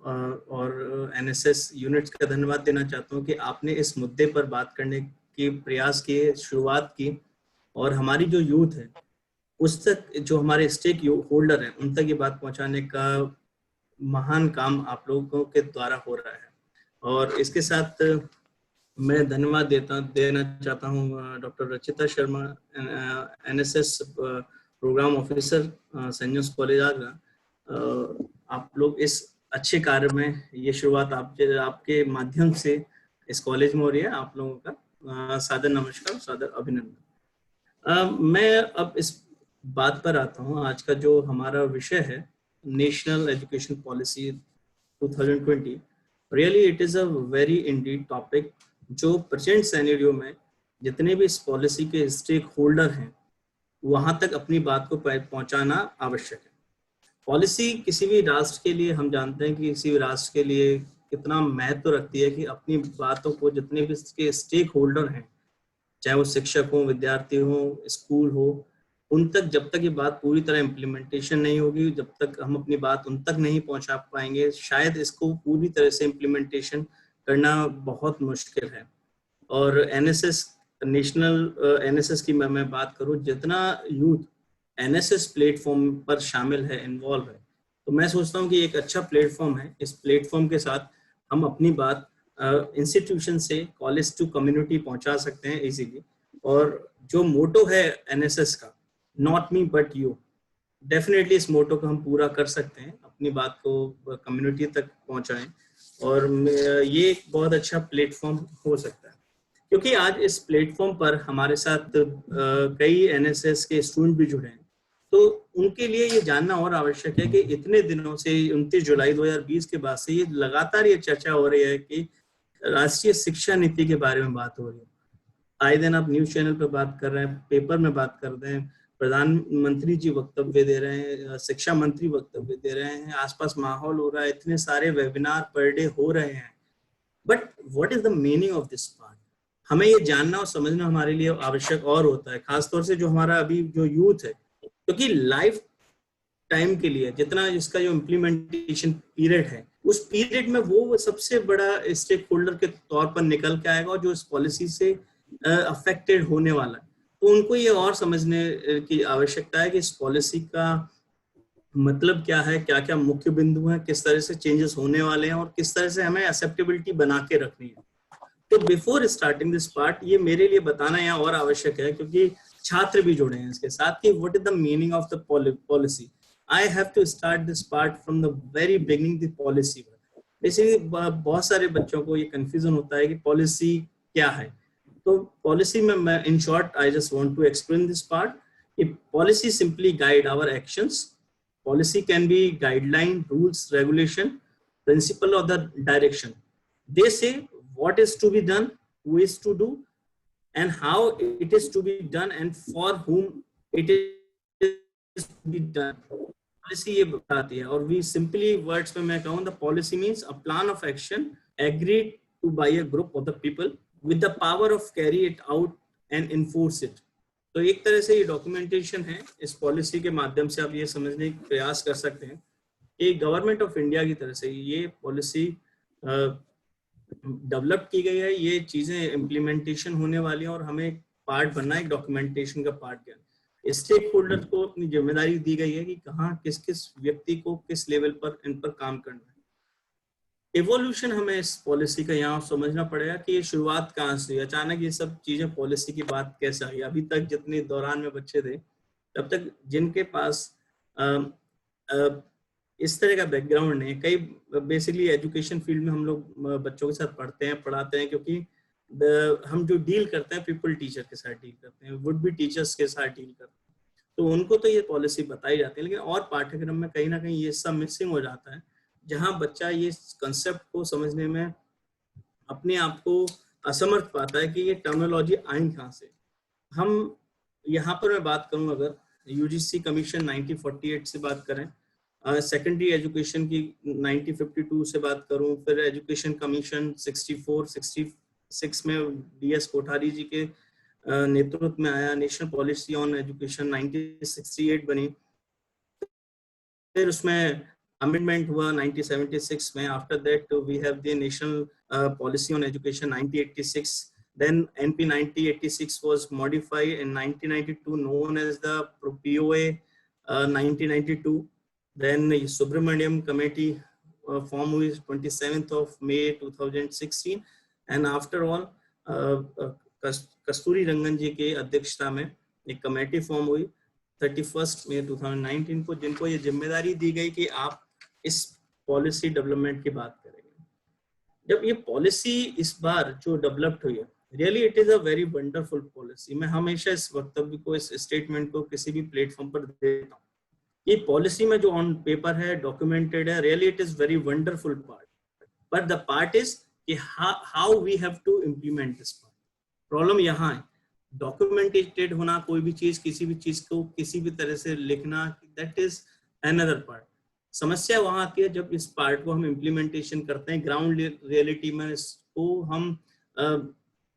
और NSS यूनिट्स का धन्यवाद देना चाहता हूँ कि आपने इस मुद्दे पर बात करने की प्रयास किए, शुरुआत की, और हमारी जो यूथ है उस तक, जो हमारे स्टेक होल्डर हैं, उन तक ये बात पहुंचाने का महान काम आप लोगों के द्वारा हो रहा है। और इसके साथ मैं धन्यवाद देना चाहता हूँ doctor Rachita Sharma, NSS programme officer saint John's college Agra. आप लोग इस अच्छे कार्य में, ये शुरुआत आपके माध्यम से इस कॉलेज में हो रही है। आप लोगों का सादर नमस्कार, सादर अभिनंदन। मैं अब इस बात पर आता हूँ। आज का जो हमारा विषय है, national education policy 2020, really it is a very Indeed topic, जो प्रेजेंट सिनेरियो में जितने भी इस पॉलिसी के स्टेक होल्डर हैं वहां तक अपनी बात को पहुंचाना आवश्यक है। पॉलिसी किसी भी राष्ट्र के लिए, हम जानते हैं कि किसी भी राष्ट्र के लिए कितना महत्व रखती है कि अपनी बातों को जितने भी इसके स्टेक होल्डर हैं, चाहे वो शिक्षक हो, विद्यार्थी हो, स्कूल हो, उन तक जब तक ये बात पूरी तरह इम्प्लीमेंटेशन नहीं होगी, जब तक हम अपनी बात उन तक नहीं पहुंचा पाएंगे, शायद इसको पूरी तरह से इम्प्लीमेंटेशन करना बहुत मुश्किल है। और NSS, नेशनल NSS की मैं बात करूं, जितना यूथ NSS प्लेटफॉर्म पर शामिल है, इन्वॉल्व है, तो मैं सोचता हूं कि एक अच्छा प्लेटफॉर्म है। इस प्लेटफॉर्म के साथ हम अपनी बात इंस्टीट्यूशन से कॉलेज टू कम्युनिटी पहुंचा सकते हैं इजीली। और जो मोटो है NSS का, not me but you, definitely इस मोटो को हम पूरा कर सकते हैं, अपनी बात को कम्युनिटी तक पहुंचाएं, और ये एक बहुत अच्छा प्लेटफॉर्म हो सकता है। क्योंकि आज इस प्लेटफॉर्म पर हमारे साथ कई NSS के स्टूडेंट भी जुड़े हैं, तो उनके लिए ये जानना और आवश्यक है कि इतने दिनों से 29 जुलाई 2020 के बाद से ये लगातार ये चर्चा हो रही है कि राष्ट्रीय शिक्षा नीति के बारे में बात हो रही है। आए दिन आप न्यूज चैनल पर बात कर रहे हैं, पेपर में बात कर रहे हैं, प्रधानमंत्री जी वक्तव्य दे रहे हैं, शिक्षा मंत्री वक्तव्य दे रहे हैं, आसपास माहौल हो रहा है, इतने सारे वेबिनार पर डे हो रहे हैं। But what is the meaning of this part? हमें ये जानना और समझना हमारे लिए आवश्यक और होता है, खासतौर से जो हमारा अभी जो यूथ है, क्योंकि लाइफ टाइम के लिए जितना इसका जो इम्प्लीमेंटेशन पीरियड है, उस पीरियड में वो सबसे बड़ा स्टेक होल्डर के तौर पर निकल के आएगा, और जो इस पॉलिसी से अफेक्टेड होने वाला है। तो उनको ये और समझने की आवश्यकता है कि इस पॉलिसी का मतलब क्या है, क्या क्या मुख्य बिंदु हैं, किस तरह से चेंजेस होने वाले हैं, और किस तरह से हमें एक्सेप्टेबिलिटी बना के रखनी है। तो बिफोर स्टार्टिंग दिस पार्ट, ये मेरे लिए बताना यहाँ और आवश्यक है, क्योंकि छात्र भी जुड़े हैं इसके साथ, कि what is the meaning of the policy. I have to start this part from the very beginning the policy. Basically बहुत सारे बच्चों को ये कंफ्यूजन होता है कि पॉलिसी क्या है। तो पॉलिसी में मैं in short I just want to explain this part. Policy simply guide our actions. Policy can be guideline, rules, regulation, principle or the direction. They say what is to be done, who is to do, and how it is to be done, and for whom it is to be done. Policy ये बताती है, और we simply words में मैं कहूँ, the policy means a plan of action agreed to by a group of the people with the power of carry it out and enforce it. तो एक तरह से ये डॉक्यूमेंटेशन है, इस पॉलिसी के माध्यम से आप ये समझने का प्रयास कर सकते हैं कि गवर्नमेंट ऑफ इंडिया की तरफ से ये पॉलिसी डेवलप की गई है, ये चीजें इम्प्लीमेंटेशन होने वाली हैं और हमें पार्ट बनना है, एक डॉक्यूमेंटेशन का पार्ट क्या है। स्टेक होल्डर को अपनी जिम्मेदारी दी गई है कि कहाँ किस किस व्यक्ति को किस लेवल पर इन पर काम करना है। इवोल्यूशन हमें इस पॉलिसी का यहाँ समझना पड़ेगा कि ये शुरुआत कहाँ से हुई, अचानक ये सब चीजें पॉलिसी की बात कैसे आई। अभी तक जितने दौरान में बच्चे थे तब तक जिनके पास इस तरह का बैकग्राउंड नहीं, कई बेसिकली एजुकेशन फील्ड में हम लोग बच्चों के साथ पढ़ाते हैं क्योंकि हम जो डील करते हैं पीपल टीचर के साथ डील करते हैं, वुड बी टीचर्स के साथ डील करते हैं, तो उनको तो ये पॉलिसी बताई जाती है, लेकिन और पाठ्यक्रम में कहीं ना कहीं ये सब मिसिंग हो जाता है, जहां बच्चा ये कंसेप्ट को समझने में अपने आप को असमर्थ पाता है कि ये टर्मिनोलॉजी आई कहाँ से। हम यहाँ पर मैं बात करूँ, अगर यूजीसी कमीशन 1948 से बात करें, सेकेंडरी एजुकेशन की 1952 से बात करूं, फिर एजुकेशन कमीशन 64-66 में डीएस कोठारी जी के नेतृत्व में आया, नेशनल पॉलिसी ऑन एजुकेशन 1968 बनी, फिर उसमें अमेंडमेंट हुआ 1976 में, after that we have the national policy on education 1986, then NP 1986 was modified in 1992 known as the POA 1992. Then Subramaniam Committee formed हुई 27th of May 2016, and after all कस्तूरी रंगन जी के अध्यक्षता में एक कमेटी फॉर्म हुई 31st May 2019 को, जिनको ये जिम्मेदारी दी गई कि आप इस पॉलिसी डेवलपमेंट की बात करेंगे। जब ये पॉलिसी इस बार जो डेवलप्ड हुई है, really it is a very wonderful policy. मैं हमेशा इस वक्तव्य को, इस स्टेटमेंट को किसी भी प्लेटफॉर्म पर देता हूँ। ये पॉलिसी में जो ऑन पेपर है, डॉक्यूमेंटेड है, really it is very wonderful part, but the part is कि how we have to implement this part. Problem यहाँ है, डॉक्यूमेंटेड होना, कोई भी चीज, किसी भी चीज को किसी भी तरह से लिखना, दैट इज अनदर पार्ट। समस्या वहां आती है जब इस पार्ट को हम इम्प्लीमेंटेशन करते हैं, ग्राउंड रियलिटी में इसको हम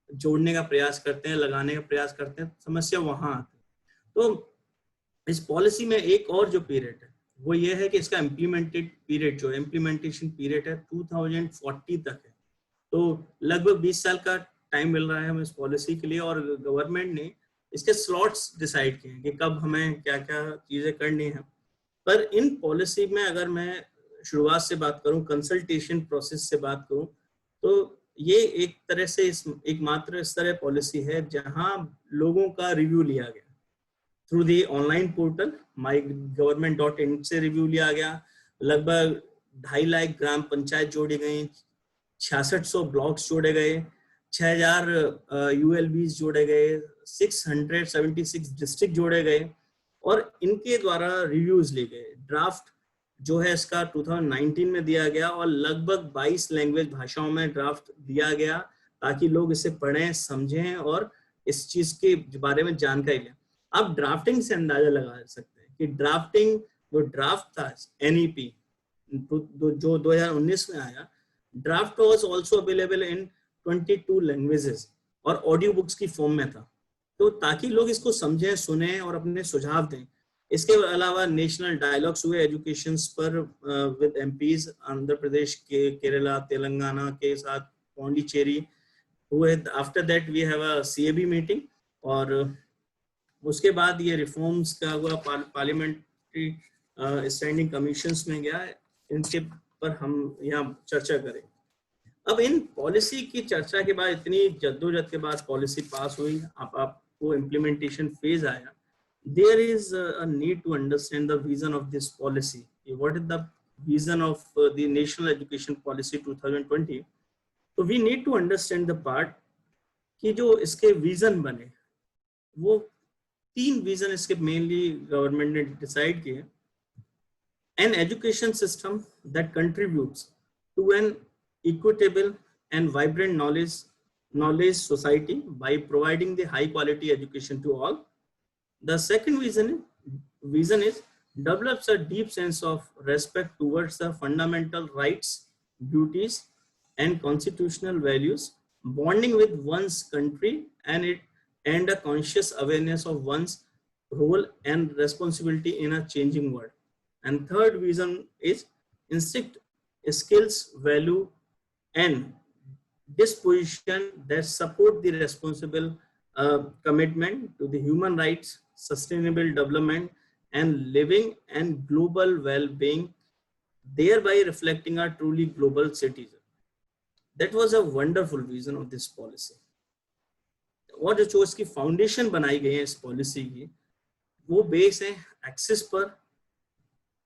जोड़ने का प्रयास करते हैं, लगाने का प्रयास करते हैं, समस्या वहां आती है। तो इस पॉलिसी में एक और जो पीरियड है वो ये है कि इसका इम्प्लीमेंटेड पीरियड, जो इम्प्लीमेंटेशन पीरियड है 2040 तक है, तो लगभग 20 साल का टाइम मिल रहा है हमें इस पॉलिसी के लिए, और गवर्नमेंट ने इसके स्लॉट्स डिसाइड किए हैं कि कब हमें क्या क्या चीजें करनी है। पर इन पॉलिसी में अगर मैं शुरुआत से बात करूं, कंसल्टेशन प्रोसेस से बात करूं, तो ये एक तरह से एकमात्र इस तरह पॉलिसी है जहां लोगों का रिव्यू लिया गया through the online portal mygovernment.in से रिव्यू लिया गया। लगभग 2.5 लाख ग्राम पंचायत जोड़ी गई, 6600 ब्लॉक्स जोड़े गए, 6000 ULBs जोड़े गए, 676 डिस्ट्रिक्ट जोड़े गए और इनके द्वारा रिव्यूज लिए गए। ड्राफ्ट जो है इसका 2019 में दिया गया और लगभग 22 लैंग्वेज भाषाओं में ड्राफ्ट दिया गया ताकि लोग इसे पढ़ें, समझें और इस चीज के बारे में जानकारी लें। आप ड्राफ्टिंग से अंदाजा लगा सकते हैं कि ड्राफ्टिंग जो ड्राफ्ट था NEP जो 2019 में आया, draft was also available in 22 languages और ऑडियो बुक्स की फॉर्म में था, तो ताकि लोग इसको समझें, सुने और अपने सुझाव दें। इसके अलावा नेशनल डायलॉग्स हुए एजुकेशंस पर विद MPs, आंध्र प्रदेश के, केरला, तेलंगाना के साथ पौंडीचेरी हुए। After that we have a CAB meeting और उसके बाद ये रिफॉर्म्स का हुआ, पार्लियामेंट्री स्टैंडिंग कमीशंस में गया, इनके पर हम यहाँ चर्चा करें। अब इन पॉलिसी की चर्चा के बाद, इतनी जद्दोजहद के बाद पॉलिसी पास हुई, आपको इम्प्लीमेंटेशन फेज आया। There is a need to understand the vision of this policy. What is the vision of the National Education Policy 2020? So we need to understand the part कि जो इसके विजन बने, वो 3 विजन इसके मेनली गवर्नमेंट ने डिसाइड किए। An education system that contributes to an equitable and vibrant knowledge society by providing the high quality education to all. The second vision is develops a deep sense of respect towards the fundamental rights, duties, and constitutional values, bonding with one's country, and a conscious awareness of one's role and responsibility in a changing world. And third vision is instinct, skills, value, and disposition that support the responsible commitment to the human rights, sustainable development, and living and global well-being, thereby reflecting a truly global citizen. That was a wonderful vision of this policy. और जो इसकी फाउंडेशन बनाई गई है इस पॉलिसी की, वो बेस है एक्सेस पर,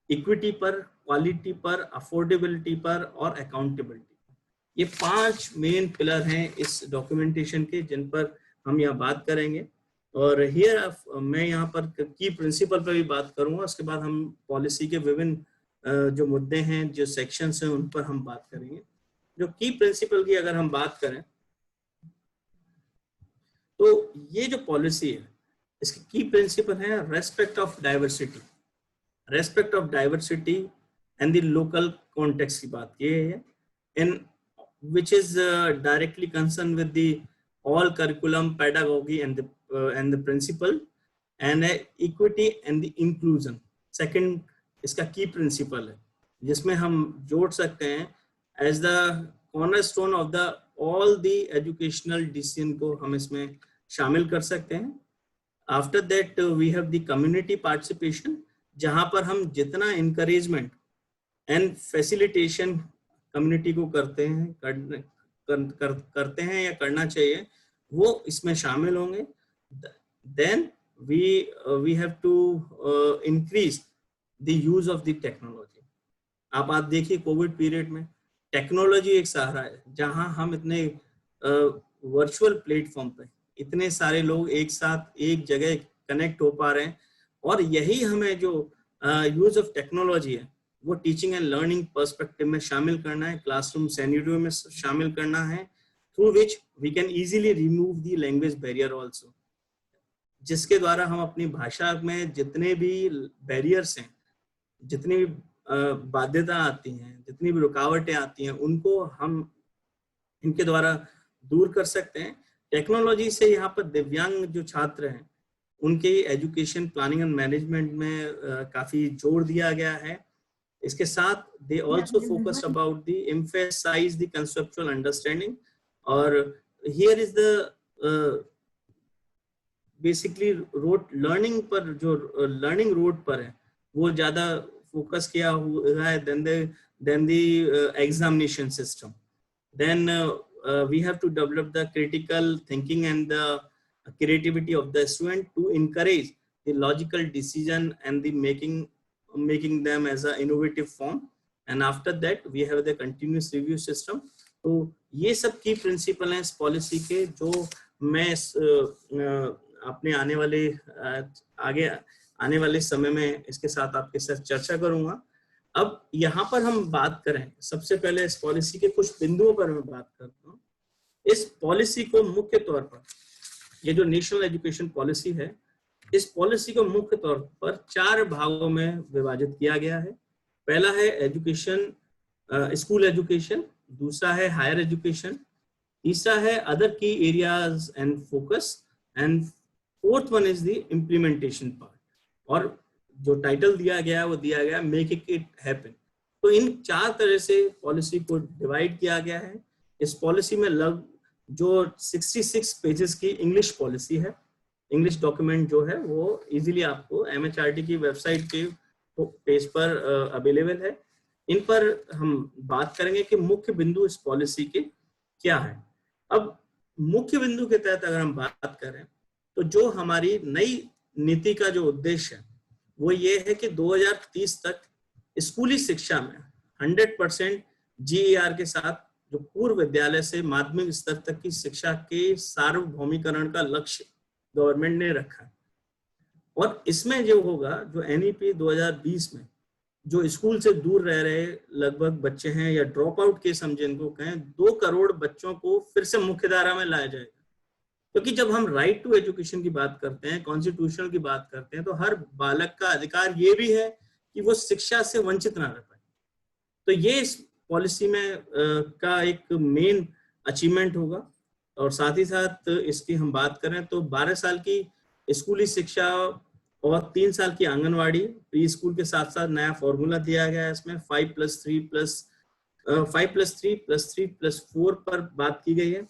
इक्विटी पर, क्वालिटी पर, अफोर्डेबिलिटी पर और अकाउंटेबिलिटी। ये 5 मेन पिलर हैं इस डॉक्यूमेंटेशन के, जिन पर हम यहाँ बात करेंगे। और हियर मैं यहाँ पर की प्रिंसिपल पर भी बात करूंगा, उसके बाद हम पॉलिसी के विभिन्न जो मुद्दे हैं, जो सेक्शंस हैं, उन पर हम बात करेंगे। जो की प्रिंसिपल की अगर हम बात करें तो ये जो पॉलिसी है, इसकी की प्रिंसिपल है respect of diversity, respect of diversity and the local context की बात ये है, in which is directly concern with the all curriculum, pedagogy and the principle, and equity and the inclusion. Second इसका key principle है, जिसमें हम जोड़ सकते हैं as the cornerstone of the all the educational decision को हम इसमें शामिल कर सकते हैं। After that we have the community participation, जहाँ पर हम जितना encouragement and facilitation community को करते हैं, करते हैं या करना चाहिए, वो इसमें शामिल होंगे। Then we have to increase the use of the technology. आप देखिए कोविड पीरियड में टेक्नोलॉजी एक सहारा है, जहां हम इतने वर्चुअल प्लेटफॉर्म पे इतने सारे लोग एक साथ एक जगह कनेक्ट हो पा रहे हैं, और यही हमें जो यूज ऑफ टेक्नोलॉजी है वो टीचिंग एंड लर्निंग पर्सपेक्टिव में शामिल करना है, क्लासरूम सिनेरियो में शामिल करना है, through which we can easily remove the language barrier also, जिसके द्वारा हम अपनी भाषा में जितने भी बैरियर्स हैं, जितनी भी बाध्यता आती हैं, जितनी भी रुकावटें आती हैं, उनको हम इनके द्वारा दूर कर सकते हैं। टेक्नोलॉजी से यहाँ पर दिव्यांग जो छात्र हैं उनके एजुकेशन प्लानिंग एंड मैनेजमेंट में काफी जोर दिया गया है। इसके साथ they also focus about the emphasise the conceptual understanding, और here is the basically rote learning पर, जो लर्निंग रोड पर है वो ज्यादा फोकस किया हुआ है than the examination system. Then we have to develop the critical thinking and the creativity of the student to encourage the logical decision and the making them as an innovative form. And after that we have the continuous review system. तो ये सब की प्रिंसिपल हैं इस पॉलिसी के, जो मैं अपने आगे आने वाले समय में इसके साथ आपके साथ चर्चा करूंगा। अब यहाँ पर हम बात करें, सबसे पहले इस पॉलिसी के कुछ बिंदुओं पर मैं बात करता हूँ। इस पॉलिसी को मुख्य तौर पर, ये जो नेशनल एजुकेशन पॉलिसी है, इस पॉलिसी को मुख्य तौर पर 4 भागों में विभाजित किया गया है। पहला है एजुकेशन, स्कूल एजुकेशन, दूसरा है हायर एजुकेशन, तीसरा है अदर की areas and focus, and fourth one is the implementation part. और जो टाइटल दिया गया है वो दिया गया मेक इट हैपन। तो इन 4 तरह से पॉलिसी को डिवाइड किया गया है। इस पॉलिसी में जो 66 पेजेस की इंग्लिश पॉलिसी है, इंग्लिश डॉक्यूमेंट जो है वो इजीली आपको MHRD की वेबसाइट के पेज पर अवेलेबल है। इन पर हम बात करेंगे कि मुख्य बिंदु इस पॉलिसी के क्या है। अब मुख्य बिंदु के तहत अगर हम बात करें तो जो हमारी नई नीति का जो उद्देश्य है वो ये है कि 2030 तक स्कूली शिक्षा में 100% GER के साथ जो पूर्व विद्यालय से माध्यमिक स्तर तक की शिक्षा के सार्वभौमिकरण का लक्ष्य गवर्नमेंट ने रखा है। और इसमें जो होगा, जो NEP 2020 में जो स्कूल से दूर रह रहे लगभग बच्चे हैं या ड्रॉप आउट केस हम जिनको कहें, 2 करोड़ बच्चों को फिर से मुख्य धारा में लाया जाएगा। क्योंकि जब हम राइट टू एजुकेशन की बात करते हैं, कॉन्स्टिट्यूशनल की बात करते हैं, तो हर बालक का अधिकार ये भी है कि वो शिक्षा से वंचित ना रह पाए। तो ये पॉलिसी में का एक मेन अचीवमेंट होगा। और साथ ही साथ इसकी हम बात करें तो 12 साल की स्कूली शिक्षा और 3 साल की आंगनवाड़ी प्री स्कूल के साथ साथ नया फॉर्मूला दिया गया है इसमें 5+3+3+4 पर बात की गई है।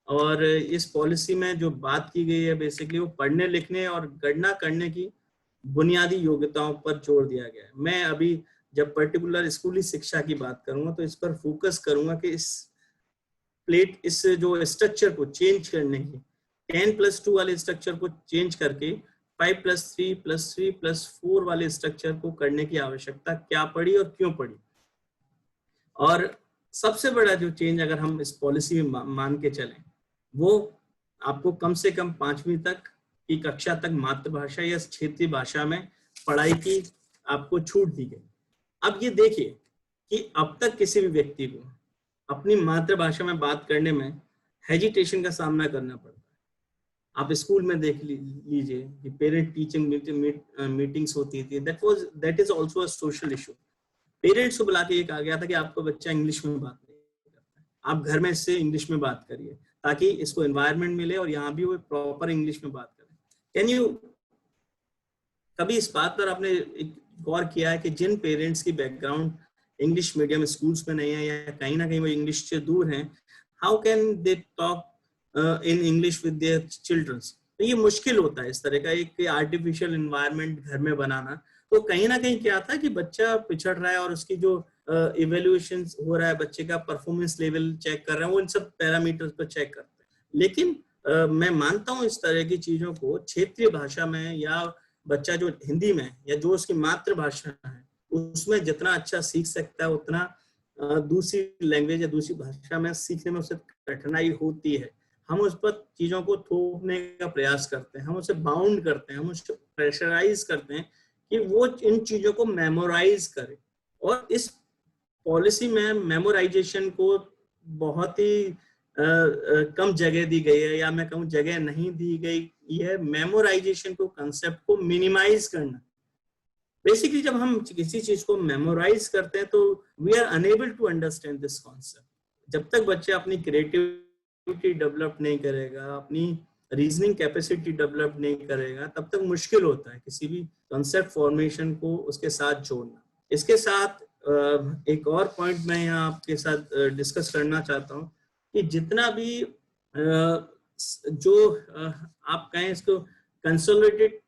और इस पॉलिसी में जो बात की गई है बेसिकली वो पढ़ने लिखने और गणना करने की बुनियादी योग्यताओं पर जोर दिया गया है। मैं अभी जब पर्टिकुलर स्कूली शिक्षा की बात करूंगा तो इस पर फोकस करूंगा कि इस जो स्ट्रक्चर को चेंज करने की 10+2 वाले स्ट्रक्चर को चेंज करके 5+3+3+4 वाले स्ट्रक्चर को करने की आवश्यकता क्या पड़ी और क्यों पड़ी। और सबसे बड़ा जो चेंज अगर हम इस पॉलिसी में मान के चलें वो आपको कम से कम 5वीं तक की कक्षा तक मातृभाषा या क्षेत्रीय भाषा में पढ़ाई की आपको छूट दी गई। अब ये देखिए कि अब तक किसी भी व्यक्ति को अपनी मातृभाषा में बात करने में हेजिटेशन का सामना करना पड़ता है। आप स्कूल में देख लीजिए कि पेरेंट टीचिंग मीटिंग्स होती थी, that is also a social issue. Parents को बुला के ये कहा गया था कि आपको बच्चा इंग्लिश में बात नहीं करता है, आप घर में इससे इंग्लिश में बात करिए ताकि इसको एनवायरनमेंट मिले और यहाँ भी वो प्रॉपर इंग्लिश में बात करें। कभी इस बात पर आपने गौर किया है कि जिन पेरेंट्स की बैकग्राउंड इंग्लिश मीडियम स्कूल्स में नहीं है या कहीं ना कहीं वो इंग्लिश से दूर हैं, how can they talk in English with their childrens? तो ये मुश्किल होता है इस तरह का एक आर्टिफिशियल एनवायरनमेंट घर में बनाना। तो कहीं ना कहीं क्या था कि बच्चा पिछड़ रहा है और उसकी जो इवेल्युएशन हो रहा है, बच्चे का परफॉर्मेंस लेवल चेक कर रहे हैं, वो इन सब पैरामीटर्स पर चेक करते हैं। लेकिन मैं मानता हूँ इस तरह की चीजों को क्षेत्रीय भाषा में या बच्चा जो हिंदी में या जो उसकी मातृभाषा है उसमें जितना अच्छा सीख सकता है उतना दूसरी लैंग्वेज या दूसरी भाषा में सीखने में उसे कठिनाई होती है। हम उस पर चीजों को थोपने का प्रयास करते हैं, हम उसे बाउंड करते हैं, हम उसे प्रेशराइज करते हैं कि वो इन चीजों को मेमोराइज करे। और इस पॉलिसी में मेमोराइजेशन को बहुत ही कम जगह दी गई है, या मैं कहूँ जगह नहीं दी गई। यह मेमोराइजेशन को कंसेप्ट को मिनिमाइज करना। बेसिकली जब हम किसी चीज को मेमोराइज करते हैं तो we are unable to understand this concept. जब तक बच्चा अपनी क्रिएटिविटी डेवलप नहीं करेगा, अपनी रीजनिंग कैपेसिटी डेवलप नहीं करेगा, तब तक मुश्किल होता है किसी भी कॉन्सेप्ट फॉर्मेशन को उसके साथ जोड़ना। इसके साथ एक और पॉइंट मैं यहाँ आपके साथ डिस्कस करना चाहता हूँ कि जितना भी जो आप कहें इसको कंसोलिडेटेड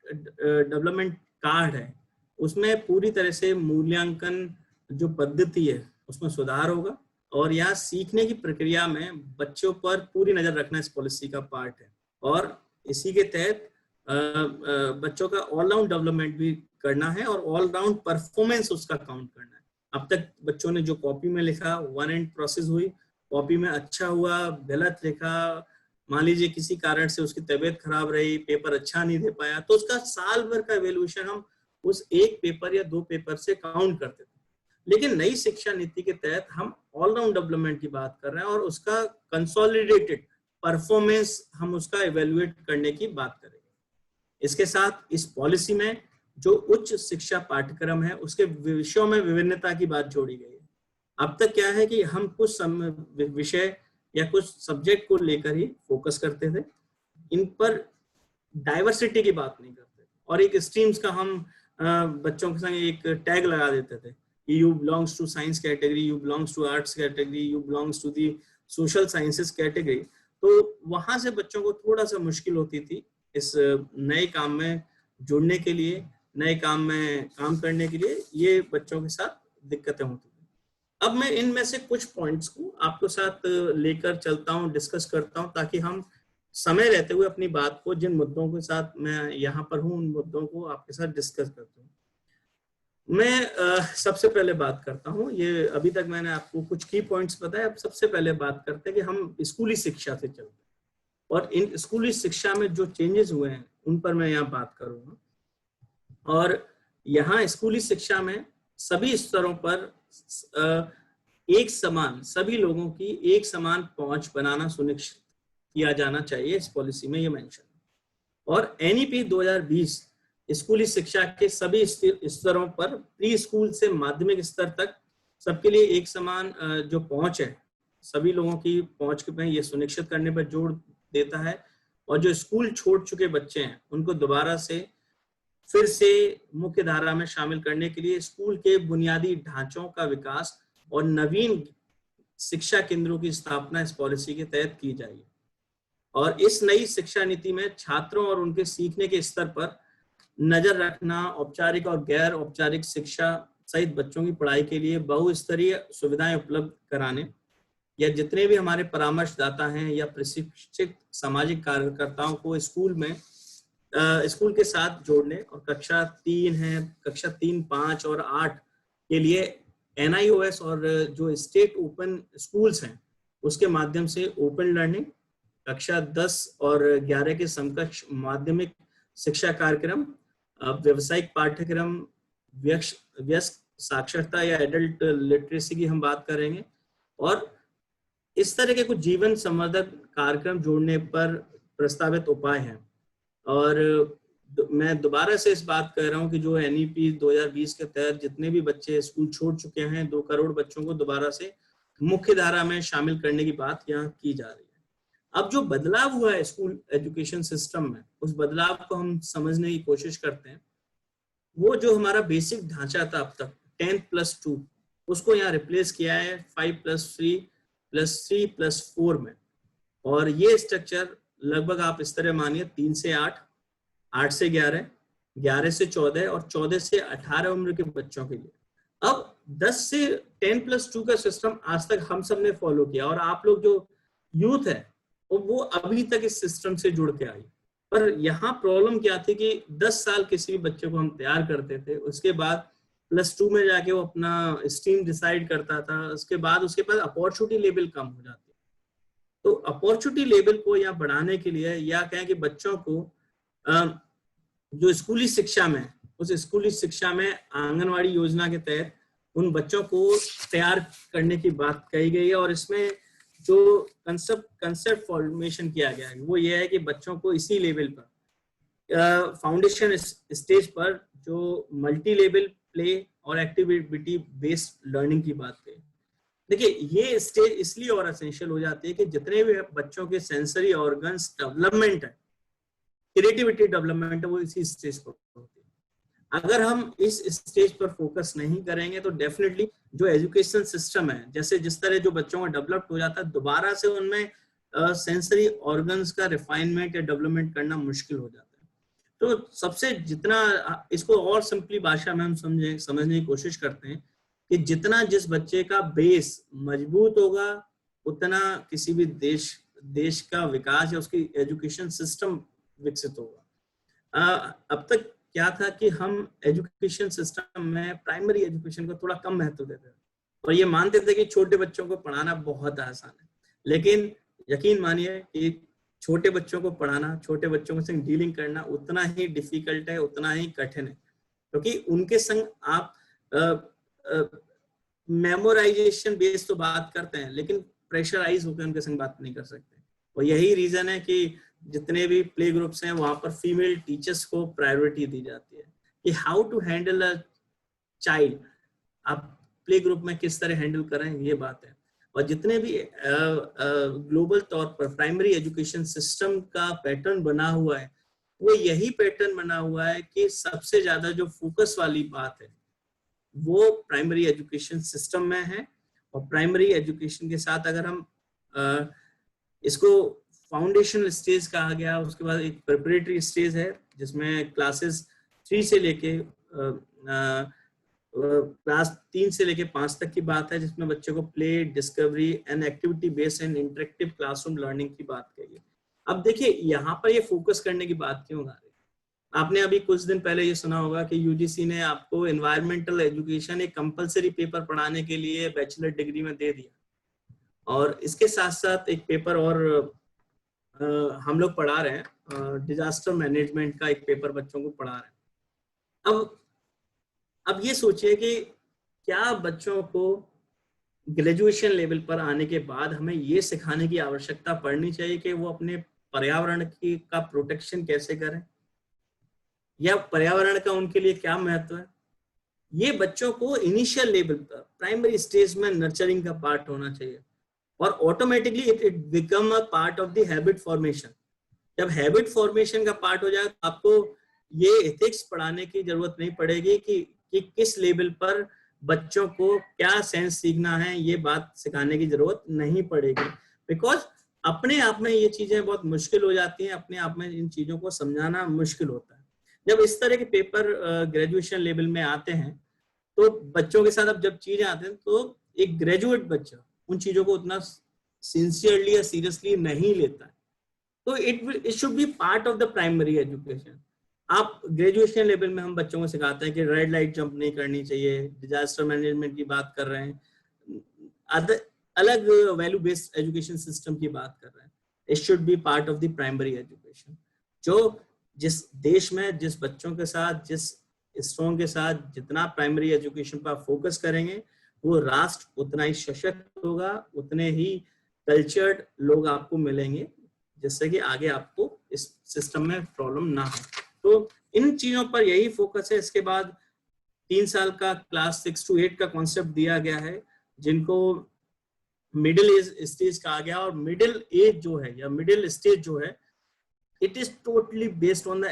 डेवलपमेंट कार्ड है, उसमें पूरी तरह से मूल्यांकन जो पद्धति है उसमें सुधार होगा और यहाँ सीखने की प्रक्रिया में बच्चों पर पूरी नजर रखना इस पॉलिसी का पार्ट है। और इसी के तहत बच्चों का ऑलराउंड डेवलपमेंट भी करना है और ऑलराउंड परफॉर्मेंस उसका काउंट करना है। अब तक बच्चों ने जो कॉपी में लिखा, वन एंड प्रोसेस हुई, कॉपी में अच्छा हुआ, गलत लिखा, मान लीजिए किसी कारण से उसकी तबीयत खराब रही, पेपर अच्छा नहीं दे पाया, तो उसका साल भर का इवैल्यूएशन हम उस एक पेपर या 2 पेपर से काउंट करते थे। लेकिन नई शिक्षा नीति के तहत हम ऑलराउंड डेवलपमेंट की बात कर रहे हैं और उसका कंसोलिडेटेड परफॉर्मेंस हम उसका इवैल्यूएट करने की बात करेंगे। इसके साथ इस पॉलिसी में जो उच्च शिक्षा पाठ्यक्रम है उसके विषयों में विभिन्नता की बात जोड़ी गई है। अब तक क्या है कि हम कुछ विषय या कुछ सब्जेक्ट को लेकर ही फोकस करते थे, इन पर डाइवर्सिटी की बात नहीं करते और एक स्ट्रीम्स का हम बच्चों के संग एक टैग लगा देते थे कि you belongs to science category, you belongs to arts category, you belongs to the social sciences category. तो वहां से बच्चों को थोड़ा सा मुश्किल होती थी इस नए काम में जुड़ने के लिए, नए काम में काम करने के लिए, ये बच्चों के साथ दिक्कतें होती थी। अब मैं इनमें से कुछ पॉइंट्स को आपके साथ लेकर चलता हूँ, डिस्कस करता हूँ, ताकि हम समय रहते हुए अपनी बात को, जिन मुद्दों के साथ मैं यहाँ पर हूँ, उन मुद्दों को आपके साथ डिस्कस करता हूँ। मैं सबसे पहले बात करता हूँ, ये अभी तक मैंने आपको कुछ की पॉइंट्स बताए, अब सबसे पहले बात करते हैं कि हम स्कूली शिक्षा से चलते हैं और इन स्कूली शिक्षा में जो चेंजेस हुए हैं उन पर मैं यहाँ बात करूँगा। और यहाँ स्कूली शिक्षा में सभी स्तरों पर एक समान, सभी लोगों की एक समान पहुंच बनाना सुनिश्चित किया जाना चाहिए, इस पॉलिसी में ये मेंशन। और एनईपी 2020 स्कूली शिक्षा के सभी स्तरों पर प्री स्कूल से माध्यमिक स्तर तक सबके लिए एक समान जो पहुंच है, सभी लोगों की पहुंच में ये सुनिश्चित करने पर जोर देता है। और जो स्कूल छोड़ चुके बच्चे हैं उनको दोबारा से फिर से मुख्य धारा में शामिल करने के लिए स्कूल के बुनियादी ढांचों का विकास और नवीन शिक्षा केंद्रों की स्थापना इस पॉलिसी के तहत की जाएगी। और इस नई शिक्षा नीति में छात्रों और उनके सीखने के स्तर पर नजर रखना, औपचारिक और गैर औपचारिक शिक्षा सहित बच्चों की पढ़ाई के लिए बहुस्तरीय सुविधाएं उपलब्ध कराने, या जितने भी हमारे परामर्शदाता हैं या प्रशिक्षित सामाजिक कार्यकर्ताओं को स्कूल के साथ जोड़ने, और कक्षा 3 है, कक्षा 3, 5 और 8 के लिए NIOS और जो स्टेट ओपन स्कूल्स हैं उसके माध्यम से ओपन लर्निंग, कक्षा 10 और 11 के समकक्ष माध्यमिक शिक्षा कार्यक्रम, व्यावसायिक पाठ्यक्रम, व्यस्क साक्षरता या एडल्ट लिटरेसी की हम बात करेंगे, और इस तरह के कुछ जीवन संवर्धक कार्यक्रम जोड़ने पर प्रस्तावित उपाय हैं। और मैं दोबारा से इस बात कर रहा हूं कि जो NEP 2020 के तहत जितने भी बच्चे स्कूल छोड़ चुके हैं, 2 करोड़ बच्चों को दोबारा से मुख्य धारा में शामिल करने की बात यहाँ की जा रही है। अब जो बदलाव हुआ है स्कूल एजुकेशन सिस्टम में, उस बदलाव को हम समझने की कोशिश करते हैं। वो जो हमारा बेसिक ढांचा था अब तक 10+2, उसको यहाँ रिप्लेस किया है 5+3+3+4 में। और ये स्ट्रक्चर लगभग आप इस तरह मानिए 3 से 8, 8 से 11, 11 से 14 और 14 से 18 उम्र के बच्चों के लिए। अब 10 से 10+2 का सिस्टम आज तक हम सब ने फॉलो किया, और आप लोग जो यूथ है वो अभी तक इस सिस्टम से जुड़ के आई। पर यहाँ प्रॉब्लम क्या थी कि 10 साल किसी भी बच्चे को हम तैयार करते थे, उसके बाद +2 में जाके वो अपना स्ट्रीम डिसाइड करता था, उसके बाद उसके पास अपॉर्चुनिटी लेवल कम हो जाती है। तो अपॉर्चुनिटी लेवल को यहाँ बढ़ाने के लिए, या कहें कि बच्चों को जो स्कूली शिक्षा में, उस स्कूली शिक्षा में आंगनवाड़ी योजना के तहत उन बच्चों को तैयार करने की बात कही गई है। और इसमें जो कंसेप्ट फॉर्मेशन किया गया है वो ये है कि बच्चों को इसी लेवल पर फाउंडेशन स्टेज पर जो मल्टी लेवल प्ले और एक्टिविटी बेस्ड लर्निंग की बात कही। देखिए, ये स्टेज इसलिए और एसेंशियल हो जाती है कि जितने भी बच्चों के सेंसरी ऑर्गन्स डेवलपमेंट है, क्रिएटिविटी डेवलपमेंट है, वो इसी स्टेज पर होती है। अगर हम इस स्टेज पर फोकस नहीं करेंगे तो डेफिनेटली जो एजुकेशन सिस्टम है, जैसे जिस तरह जो बच्चों का डेवलप हो जाता है, दोबारा से उनमें सेंसरी ऑर्गन्स का रिफाइनमेंट या डेवलपमेंट करना मुश्किल हो जाता है। तो सबसे जितना इसको और सिंपली भाषा में हम समझने की कोशिश करते हैं कि जितना जिस बच्चे का बेस मजबूत होगा, उतना किसी भी देश का विकास या उसकी एजुकेशन सिस्टम विकसित होगा। अब तक क्या था कि हम एजुकेशन सिस्टम में प्राइमरी एजुकेशन को थोड़ा कम महत्व देते थे और ये मानते थे कि छोटे बच्चों को पढ़ाना बहुत आसान है। लेकिन यकीन मानिए कि छोटे बच्चों को पढ़ाना, छोटे बच्चों के संग डीलिंग करना उतना ही डिफिकल्ट है, उतना ही कठिन है, क्योंकि उनके संग आप मेमोराइजेशन बेस्ड तो बात करते हैं, लेकिन प्रेशराइज होकर उनके संग बात नहीं कर सकते। और यही रीजन है कि जितने भी प्ले ग्रुप्स हैं वहां पर फीमेल टीचर्स को प्रायोरिटी दी जाती है कि how to handle a child, आप प्ले ग्रुप में किस तरह हैंडल करें, ये बात है। और जितने भी ग्लोबल तौर पर प्राइमरी एजुकेशन सिस्टम का पैटर्न बना हुआ है, वो यही पैटर्न बना हुआ है कि सबसे ज्यादा जो फोकस वाली बात है वो प्राइमरी एजुकेशन सिस्टम में है। और प्राइमरी एजुकेशन के साथ अगर हम इसको फाउंडेशनल स्टेज कहा गया, उसके बाद एक प्रिपरेटरी स्टेज है जिसमें क्लासेस 3 से लेके क्लास 3 से लेके 5 तक की बात है, जिसमें बच्चे को play, discovery and activity based and interactive classroom learning की बात कही। अब देखिए यहाँ पर ये फोकस करने की बात क्यों आ रही है। आपने अभी कुछ दिन पहले ये सुना होगा कि यूजीसी ने आपको एनवायरमेंटल एजुकेशन एक कंपलसरी पेपर पढ़ाने के लिए बैचलर डिग्री में दे दिया, और इसके साथ साथ एक पेपर और हम लोग पढ़ा रहे हैं, डिजास्टर मैनेजमेंट का एक पेपर बच्चों को पढ़ा रहे हैं। अब ये सोचिए कि क्या बच्चों को ग्रेजुएशन लेवल पर आने के बाद हमें ये सिखाने की आवश्यकता पड़नी चाहिए कि वो अपने पर्यावरण का प्रोटेक्शन कैसे करें, या पर्यावरण का उनके लिए क्या महत्व है। ये बच्चों को इनिशियल लेवल पर प्राइमरी स्टेज में नर्चरिंग का पार्ट होना चाहिए और automatically it become a part of the habit formation. जब हैबिट फॉर्मेशन का पार्ट हो जाए तो आपको ये एथिक्स पढ़ाने की जरूरत नहीं पड़ेगी कि किस लेवल पर बच्चों को क्या सेंस सीखना है, ये बात सिखाने की जरूरत नहीं पड़ेगी, बिकॉज अपने आप में ये चीजें बहुत मुश्किल हो जाती हैं, अपने आप में इन चीजों को समझाना मुश्किल होता है। जब इस तरह के पेपर ग्रेजुएशन लेवल में आते हैं तो बच्चों के साथ अब जब चीजें आते हैं तो एक ग्रेजुएट बच्चा उन चीजों को उतना सिंसियरली या सीरियसली नहीं लेता है। तो it should be part of the primary education. आप ग्रेजुएशन लेवल में हम बच्चों को सिखाते हैं कि रेड लाइट जंप नहीं करनी चाहिए, डिजास्टर मैनेजमेंट की बात कर रहे हैं, अलग वैल्यू बेस्ड एजुकेशन सिस्टम की बात कर रहे हैं। It should be part of the primary education. जो जिस देश में जिस बच्चों के साथ, जिस स्ट्रॉन्ग के साथ जितना प्राइमरी एजुकेशन पर फोकस करेंगे वो राष्ट्र उतना ही सशक्त होगा, उतने ही कल्चर्ड लोग आपको मिलेंगे, जिससे कि आगे आपको इस सिस्टम में प्रॉब्लम ना हो। तो इन चीजों पर यही फोकस है। इसके बाद 3 साल का क्लास 6 to 8 का कॉन्सेप्ट दिया गया है, जिनको मिडिल एज स्टेज कहा गया। और मिडिल एज जो है या मिडिल स्टेज जो है, it is totally based on the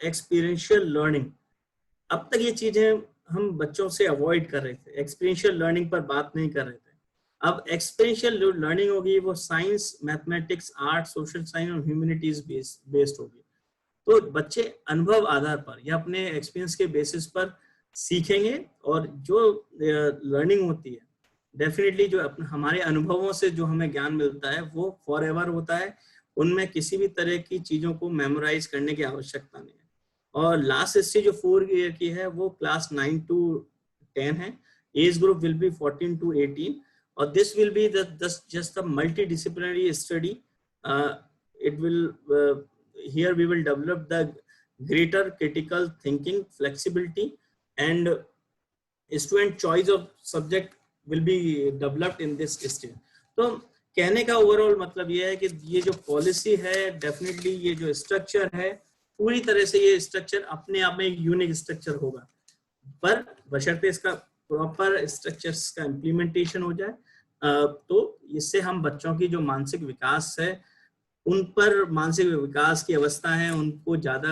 experiential learning. अब तक ये चीजें हम बच्चों से अवॉइड कर रहे थे, एक्सपीरियंशियल लर्निंग पर बात नहीं कर रहे थे। अब एक्सपीरियंशियल लर्निंग होगी, वो science, mathematics, art, social science और ह्यूमैनिटीज बेस्ड होगी। तो बच्चे अनुभव आधार पर या अपने एक्सपीरियंस के बेसिस पर सीखेंगे और जो लर्निंग होती है डेफिनेटली जो हमारे अनुभवों से जो हमें ज्ञान मिलता है वो फॉर एवर होता है। उनमें किसी भी तरह की चीजों को मेमोराइज करने की आवश्यकता नहीं है। और लास्ट स्टेज जो 4 ईयर की है वो क्लास 9 to 10 है। Age group will be 14 to 18 और this will be just the multidisciplinary study. It will here we will develop the greater critical thinking, flexibility and student choice of subject will be developed in this stage। तो कहने का ओवरऑल मतलब ये है कि ये जो पॉलिसी है डेफिनेटली ये जो स्ट्रक्चर है पूरी तरह से ये स्ट्रक्चर अपने आप में एक यूनिक स्ट्रक्चर होगा, पर बशर्ते इसका प्रॉपर स्ट्रक्चर्स का इम्प्लीमेंटेशन हो जाए तो इससे हम बच्चों की जो मानसिक विकास है, उन पर मानसिक विकास की अवस्था है, उनको ज्यादा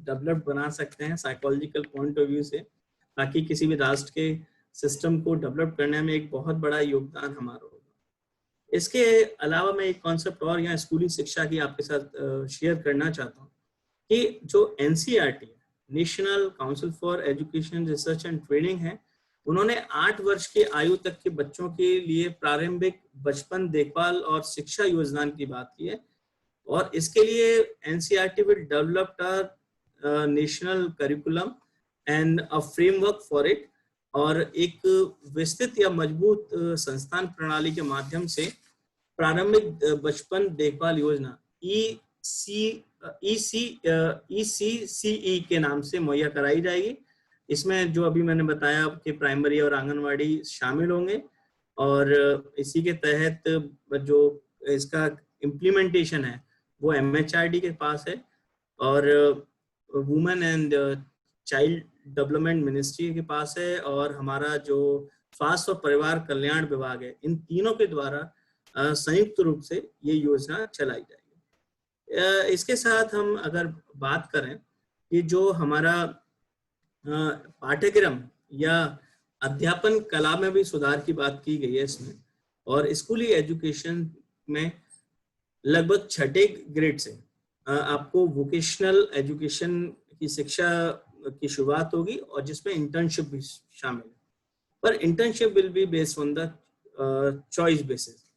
डेवलप बना सकते हैं साइकोलॉजिकल पॉइंट ऑफ व्यू से, ताकि किसी भी राष्ट्र के सिस्टम को डेवलप करने में एक बहुत बड़ा योगदान हमारा होगा। इसके अलावा मैं एक कॉन्सेप्ट और यहाँ स्कूली शिक्षा की आपके साथ शेयर करना चाहता हूँ कि जो NCERT national council for education research and training है, उन्होंने 8 वर्ष की आयु तक के बच्चों के लिए प्रारंभिक बचपन देखभाल और शिक्षा योजना की बात की है। और इसके लिए NCERT will develop a national curriculum and a framework for it, और एक विस्तृत या मजबूत संस्थान प्रणाली के माध्यम से प्रारंभिक बचपन देखभाल योजना ECCE के नाम से मुहैया कराई जाएगी। इसमें जो अभी मैंने बताया कि प्राइमरी और आंगनवाड़ी शामिल होंगे, और इसी के तहत जो इसका इम्प्लीमेंटेशन है वो MHRD के पास है, और women and child development ministry के पास है, और हमारा जो स्वास्थ्य और परिवार कल्याण विभाग है, इन तीनों के द्वारा संयुक्त रूप से ये योजना चलाई जाएगी। इसके साथ हम अगर बात करें कि जो हमारा पाठ्यक्रम या अध्यापन कला में भी सुधार की बात की गई है इसमें, और स्कूली एजुकेशन में लगभग 6ठे ग्रेड से आपको वोकेशनल एजुकेशन की शिक्षा की शुरुआत होगी, और जिसमें इंटर्नशिप भी शामिल है, पर internship will be based on the choice basis,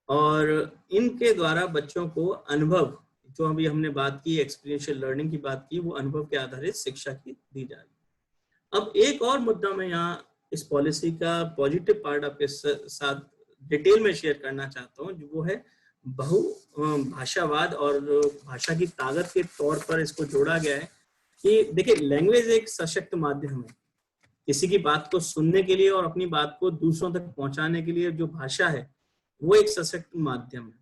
और इनके द्वारा बच्चों को अनुभव, जो अभी हमने बात की एक्सपीरियंशियल लर्निंग की बात की, वो अनुभव के आधारित शिक्षा की दी जाएगी। अब एक और मुद्दा मैं यहाँ इस पॉलिसी का पॉजिटिव पार्ट आपके साथ डिटेल में शेयर करना चाहता हूँ, जो वो है बहु भाषावाद, और भाषा की ताकत के तौर पर इसको जोड़ा गया है कि देखिए लैंग्वेज एक सशक्त माध्यम है किसी की बात को सुनने के लिए और अपनी बात को दूसरों तक पहुंचाने के लिए। जो भाषा है वो एक सशक्त माध्यम है,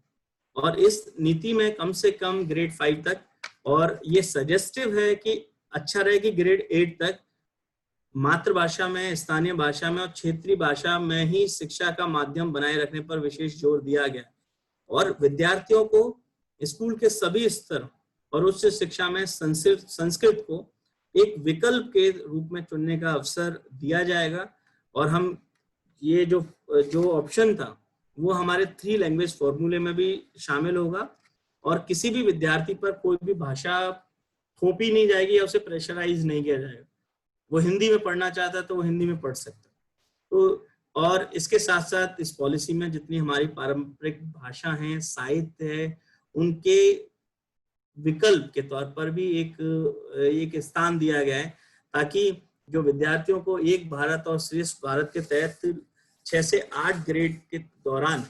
और इस नीति में कम से कम ग्रेड 5 तक, और ये सजेस्टिव है कि अच्छा रहे कि ग्रेड 8 तक मातृभाषा में, स्थानीय भाषा में और क्षेत्रीय भाषा में ही शिक्षा का माध्यम बनाए रखने पर विशेष जोर दिया गया और विद्यार्थियों को स्कूल के सभी स्तर और उच्च शिक्षा में संस्कृत को एक विकल्प के रूप में चुनने का अवसर दिया जाएगा। और हम ये जो ऑप्शन था वो हमारे 3 लैंग्वेज फॉर्मूले में भी शामिल होगा और किसी भी विद्यार्थी पर कोई भी भाषा थोपी नहीं जाएगी या उसे प्रेशराइज नहीं किया जाएगा। वो हिंदी में पढ़ना चाहता है तो वो हिंदी में पढ़ सकता है। तो और इसके साथ साथ इस पॉलिसी में जितनी हमारी पारंपरिक भाषा हैं, साहित्य है, उनके विकल्प के तौर पर भी एक स्थान दिया गया है ताकि जो विद्यार्थियों को एक भारत और श्रेष्ठ भारत के तहत 6 से 8 ग्रेड के दौरान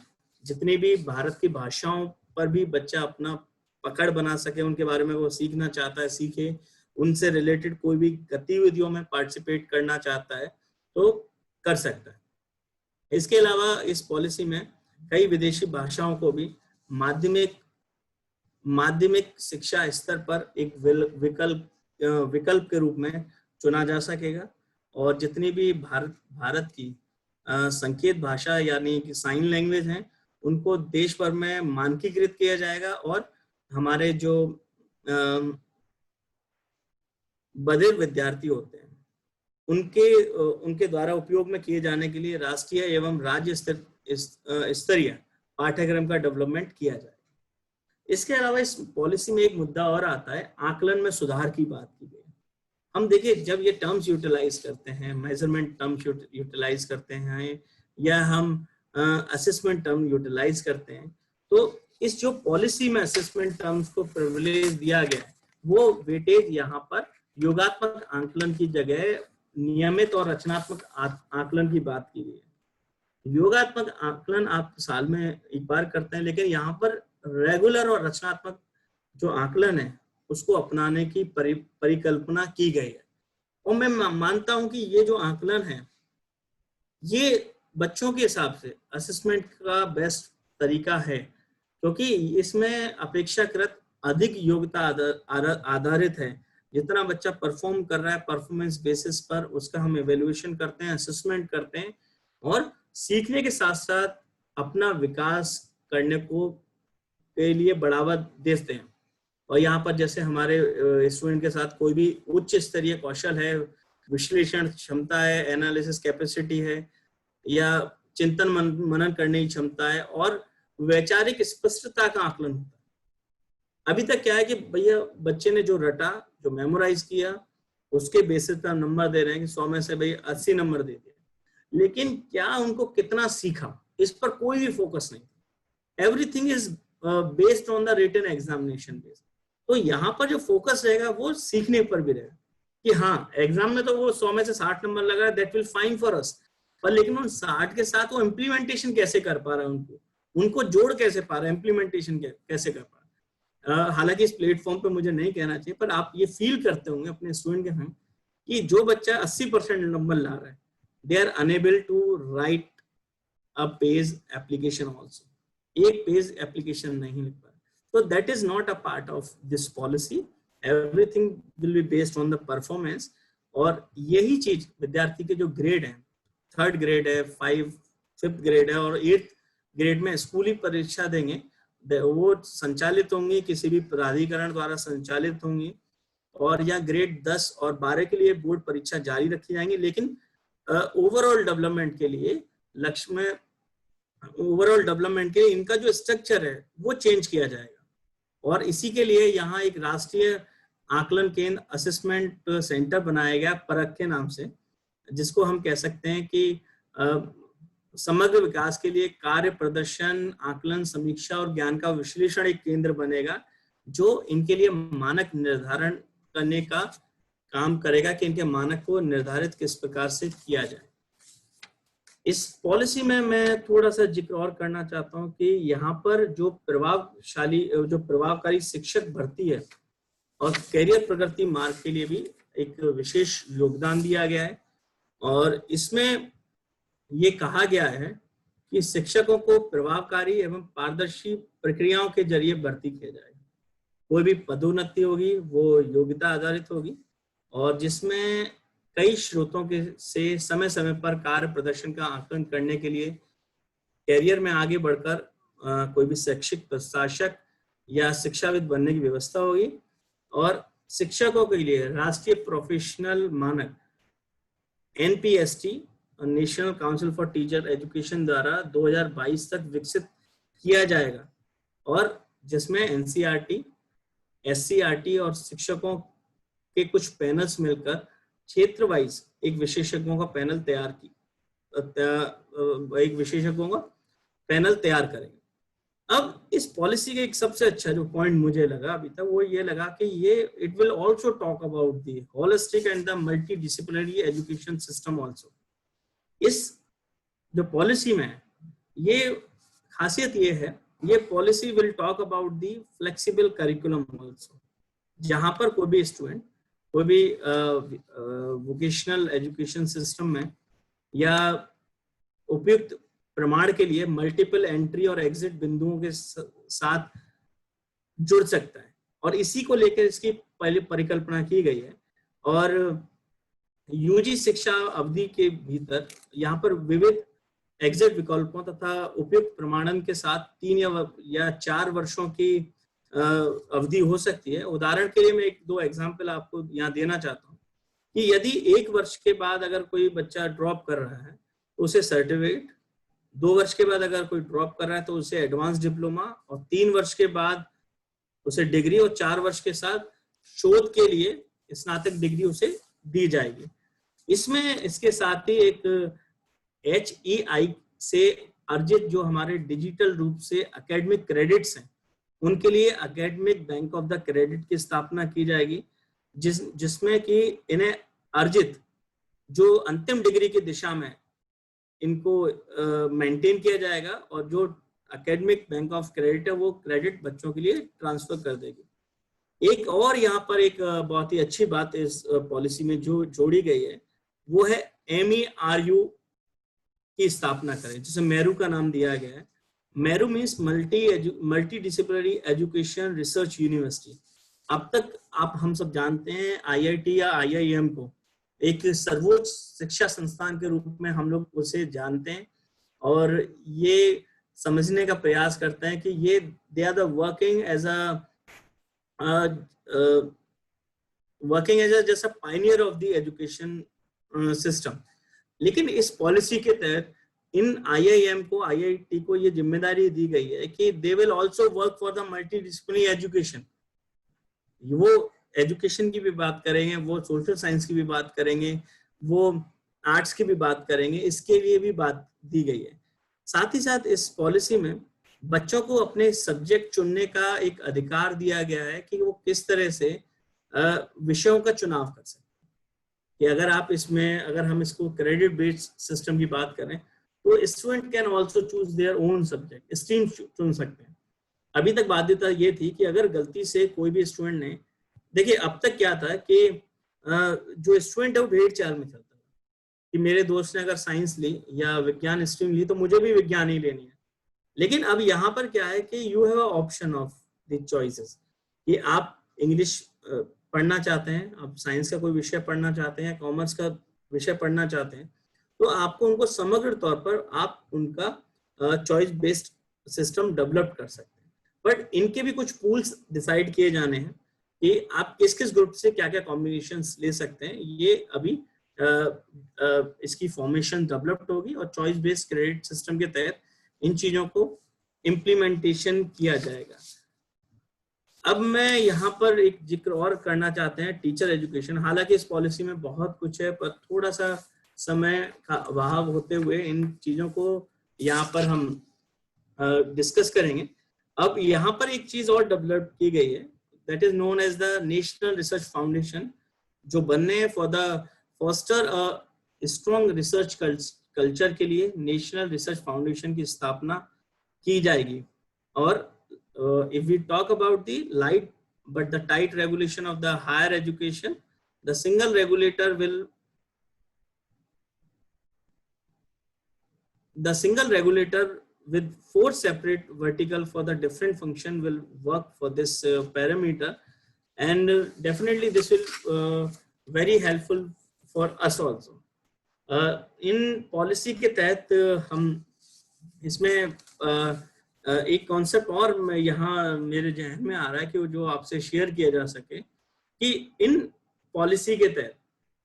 जितनी भी भारत की भाषाओं पर भी बच्चा अपना पकड़ बना सके, उनके बारे में वो सीखना चाहता है सीखे, उनसे रिलेटेड कोई भी गतिविधियों में पार्टिसिपेट करना चाहता है तो कर सकता है। इसके अलावा इस पॉलिसी में कई विदेशी भाषाओं को भी माध्यमिक शिक्षा स्तर पर एक विकल्प के रूप में चुना जा सकेगा और जितनी भी भारत की संकेत भाषा यानी कि साइन लैंग्वेज हैं उनको देश भर में मानकीकृत किया जाएगा और हमारे जो बधिर विद्यार्थी होते हैं उनके द्वारा उपयोग में किए जाने के लिए राष्ट्रीय एवं राज्य स्तरीय पाठ्यक्रम का डेवलपमेंट किया जाए। इसके अलावा इस पॉलिसी में एक मुद्दा और आता है, आकलन में सुधार की बात की गई। हम देखिए जब ये टर्म्स यूटिलाइज करते हैं, मेजरमेंट टर्म्स यूटिलाइज करते हैं या हम असेसमेंट टर्म यूटिलाइज करते हैं तो इस जो पॉलिसी में असेसमेंट टर्म्स को प्रिविलेज दिया गया है वो वेटेज यहाँ पर योगात्मक आकलन की जगह नियमित और रचनात्मक आकलन की बात की गई है। योगात्मक आकलन आप साल में एक बार करते हैं लेकिन यहाँ पर रेगुलर और रचनात्मक जो आकलन है उसको अपनाने की परिकल्पना की गई है और मैं मानता हूं कि ये जो आकलन है ये बच्चों के हिसाब से असेसमेंट का बेस्ट तरीका है क्योंकि इसमें अपेक्षाकृत अधिक योग्यता आधारित है। जितना बच्चा परफॉर्म कर रहा है परफॉर्मेंस बेसिस पर उसका हम एवेल्युएशन करते हैं, असेसमेंट करते हैं और सीखने के साथ साथ अपना विकास करने को के लिए बढ़ावा देते हैं। और यहाँ पर जैसे हमारे स्टूडेंट के साथ कोई भी उच्च स्तरीय कौशल है, विश्लेषण क्षमता है, एनालिसिस कैपेसिटी है या चिंतन मनन करने की क्षमता है और वैचारिक स्पष्टता का आकलन होता है। अभी तक क्या है कि भैया बच्चे ने जो रटा, जो मेमोराइज किया उसके बेसिस पर नंबर दे रहे हैं कि 100 में से भाई 80 नंबर दे दिए, लेकिन क्या उनको कितना सीखा इस पर कोई भी फोकस नहीं। Everything is based on the written examination based. तो यहाँ पर जो फोकस रहेगा वो सीखने पर भी रहेगा कि हाँ एग्जाम में तो वो 100 में से 60 नंबर लगा है, that will fine for us, पर लेकिन उन 60 के साथ वो इम्प्लीमेंटेशन कैसे कर पा रहा है, उनको जोड़ कैसे पा रहा है, इम्प्लीमेंटेशन कैसे कर पा रहा है। हालांकि इस प्लेटफॉर्म पे मुझे नहीं कहना चाहिए पर आप ये फील करते होंगे अपने स्टूडेंट के हम कि जो बच्चा 80% नंबर ला रहा है they are unable to write a page application also, एक पेज एप्लीकेशन नहीं लिख पा रहा। तो that is not a part of this policy, everything will be based on the performance. और यही चीज विद्यार्थी के जो ग्रेड है, 3rd ग्रेड है, 5th ग्रेड है और 8th ग्रेड में स्कूली परीक्षा देंगे, वो संचालित होंगी, किसी भी प्राधिकरण द्वारा संचालित होंगी और या ग्रेड 10 और 12 के लिए बोर्ड परीक्षा जारी रखी जाएंगी। लेकिन ओवरऑल डेवलपमेंट के लिए लक्ष्य में ओवरऑल डेवलपमेंट के इनका जो स्ट्रक्चर है वो चेंज किया जाएगा और इसी के लिए यहाँ एक राष्ट्रीय आकलन केंद्र असेसमेंट सेंटर बनाया गया परख के नाम से, जिसको हम कह सकते हैं कि समग्र विकास के लिए कार्य प्रदर्शन, आकलन, समीक्षा और ज्ञान का विश्लेषण एक केंद्र बनेगा जो इनके लिए मानक निर्धारण करने का काम करेगा कि इनके मानक को निर्धारित किस प्रकार से किया जाए। इस पॉलिसी में मैं थोड़ा सा जिक्र और करना चाहता हूं कि यहाँ पर जो प्रभावकारी शिक्षक भर्ती है और कैरियर प्रगति मार्ग के लिए भी एक विशेष योगदान दिया गया है और इसमें ये कहा गया है कि शिक्षकों को प्रभावकारी एवं पारदर्शी प्रक्रियाओं के जरिए भर्ती किया जाएगा। कोई भी पदोन्नति होगी वो योग्यता आधारित होगी और जिसमें कई स्रोतों के से समय समय पर कार्य प्रदर्शन का आकलन करने के लिए कैरियर में आगे बढ़कर कोई भी शैक्षिक प्रशासक या शिक्षाविद बनने की व्यवस्था होगी। और शिक्षकों के लिए राष्ट्रीय प्रोफेशनल मानक NPST national council for teacher education द्वारा 2022 तक विकसित किया जाएगा, और जिसमें NCERT, SCERT और शिक्षकों के कुछ पैनल्स मिलकर क्षेत्र वाइज एक विशेषज्ञों का पैनल तैयार करेंगे। अब इस पॉलिसी का एक सबसे अच्छा जो पॉइंट मुझे लगा अभी तक वो ये लगा कि ये it will also talk about the holistic and the multidisciplinary education system also. इस जो पॉलिसी में ये खासियत ये है, ये policy will talk about the flexible curriculum also, जहां पर कोई भी स्टूडेंट कोई भी वोकेशनल एजुकेशन सिस्टम में या उपयुक्त प्रमाण के लिए मल्टीपल एंट्री और एग्जिट बिंदुओं के साथ जुड़ सकता है, और इसी को लेकर इसकी पहले परिकल्पना की गई है। और यूजी शिक्षा अवधि के भीतर यहाँ पर विविध एग्जिट विकल्पों तथा उपयुक्त प्रमाणन के साथ 3 या 4 वर्षों की अवधि हो सकती है। उदाहरण के लिए मैं 1-2 एग्जाम्पल आपको यहाँ देना चाहता हूँ कि यदि 1 वर्ष के बाद अगर कोई बच्चा ड्रॉप कर रहा है तो उसे सर्टिफिकेट, 2 वर्ष के बाद अगर कोई ड्रॉप कर रहा है तो उसे एडवांस डिप्लोमा, और 3 वर्ष के बाद उसे डिग्री, और 4 वर्ष के साथ शोध के लिए स्नातक डिग्री उसे दी जाएगी। इसमें इसके साथ ही एक HEI से अर्जित जो हमारे डिजिटल रूप से एकेडमिक क्रेडिट्स हैं उनके लिए academic bank of the credit की स्थापना की जाएगी, जिसमें कि इन्हें अर्जित जो अंतिम डिग्री की दिशा में इनको मेंटेन किया जाएगा, और जो एकेडमिक बैंक ऑफ क्रेडिट है वो क्रेडिट बच्चों के लिए ट्रांसफर कर देगी। एक और यहाँ पर एक बहुत ही अच्छी बात इस पॉलिसी में जो जोड़ी गई है वो है MERU की स्थापना करें, जिसे मेरू का नाम दिया गया है। Meru means multi disciplinary education research university. अब तक हम सब जानते हैं IIT या IIM को एक सर्वोच्च शिक्षा संस्थान के रूप में हम लोग उसे जानते हैं, और ये समझने का प्रयास करते हैं कि ये they are the working as a जैसा pioneer of the education system. लेकिन इस पॉलिसी के तहत इन IIM को, IIT को ये जिम्मेदारी दी गई है कि they will also work for the multidisciplinary education. वो एजुकेशन की भी बात करेंगे, वो सोशल साइंस की भी बात करेंगे, वो आर्ट्स की भी बात करेंगे, इसके लिए भी बात दी गई है। साथ ही साथ इस पॉलिसी में बच्चों को अपने सब्जेक्ट चुनने का एक अधिकार दिया गया है कि वो किस तरह से विषयों का चुनाव कर सकते हैं। कि अगर हम इसको क्रेडिट बेस्ड सिस्टम की बात करें तो student can also choose their own subject, stream चुन सकते हैं। अभी तक बाध्यता ये थी कि अगर गलती से कोई भी स्टूडेंट ने, देखिए अब तक क्या था कि जो स्टूडेंट है वो भेड़ चाल में चलता था कि मेरे दोस्त ने अगर साइंस ली या विज्ञान स्ट्रीम ली तो मुझे भी विज्ञान ही लेनी है। लेकिन अब यहाँ पर क्या है कि you have a option of the choices, कि आप इंग्लिश पढ़ना चाहते हैं, आप साइंस का कोई विषय पढ़ना चाहते हैं, कॉमर्स का विषय पढ़ना चाहते हैं, तो आपको उनको समग्र तौर पर आप उनका चॉइस बेस्ड सिस्टम डेवलप कर सकते हैं। बट इनके भी कुछ पूल्स डिसाइड किए जाने हैं कि आप किस किस ग्रुप से क्या क्या कॉम्बिनेशंस ले सकते हैं। ये अभी इसकी फॉर्मेशन डेवलप्ड होगी और चॉइस बेस्ड क्रेडिट सिस्टम के तहत इन चीजों को इम्प्लीमेंटेशन किया जाएगा। अब मैं यहाँ पर एक जिक्र और करना चाहते हैं टीचर एजुकेशन। हालांकि इस पॉलिसी में बहुत कुछ है, पर थोड़ा सा समय का अभाव होते हुए इन चीजों को यहाँ पर हम डिस्कस करेंगे। अब यहाँ पर एक चीज और डेवलप की गई है, that is known as the national research foundation, जो बनने for the foster a strong research culture के लिए नेशनल रिसर्च फाउंडेशन की स्थापना की जाएगी। और if we talk about the light but the tight regulation of the higher education, the single regulator with 4 separate vertical for the different function will work for this parameter, and definitely this will very helpful for us also. In policy के तहत हम इसमें एक कॉन्सेप्ट और यहाँ मेरे जहन में आ रहा है कि जो आपसे शेयर किया जा सके कि इन पॉलिसी के तहत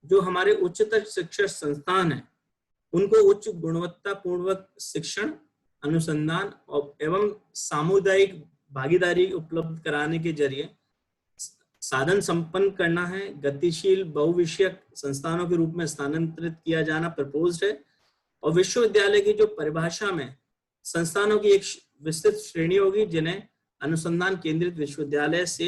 जो हमारे उच्चतर शिक्षा संस्थान है उनको उच्च गुणवत्तापूर्ण शिक्षण, अनुसंधान एवं सामुदायिक भागीदारी उपलब्ध कराने के जरिए साधन संपन्न करना है। गतिशील बहुविषयक संस्थानों के रूप में स्थानांतरित किया जाना प्रपोज्ड है और विश्वविद्यालय की जो परिभाषा में संस्थानों की एक विस्तृत श्रेणी होगी जिन्हें अनुसंधान केंद्रित विश्वविद्यालय से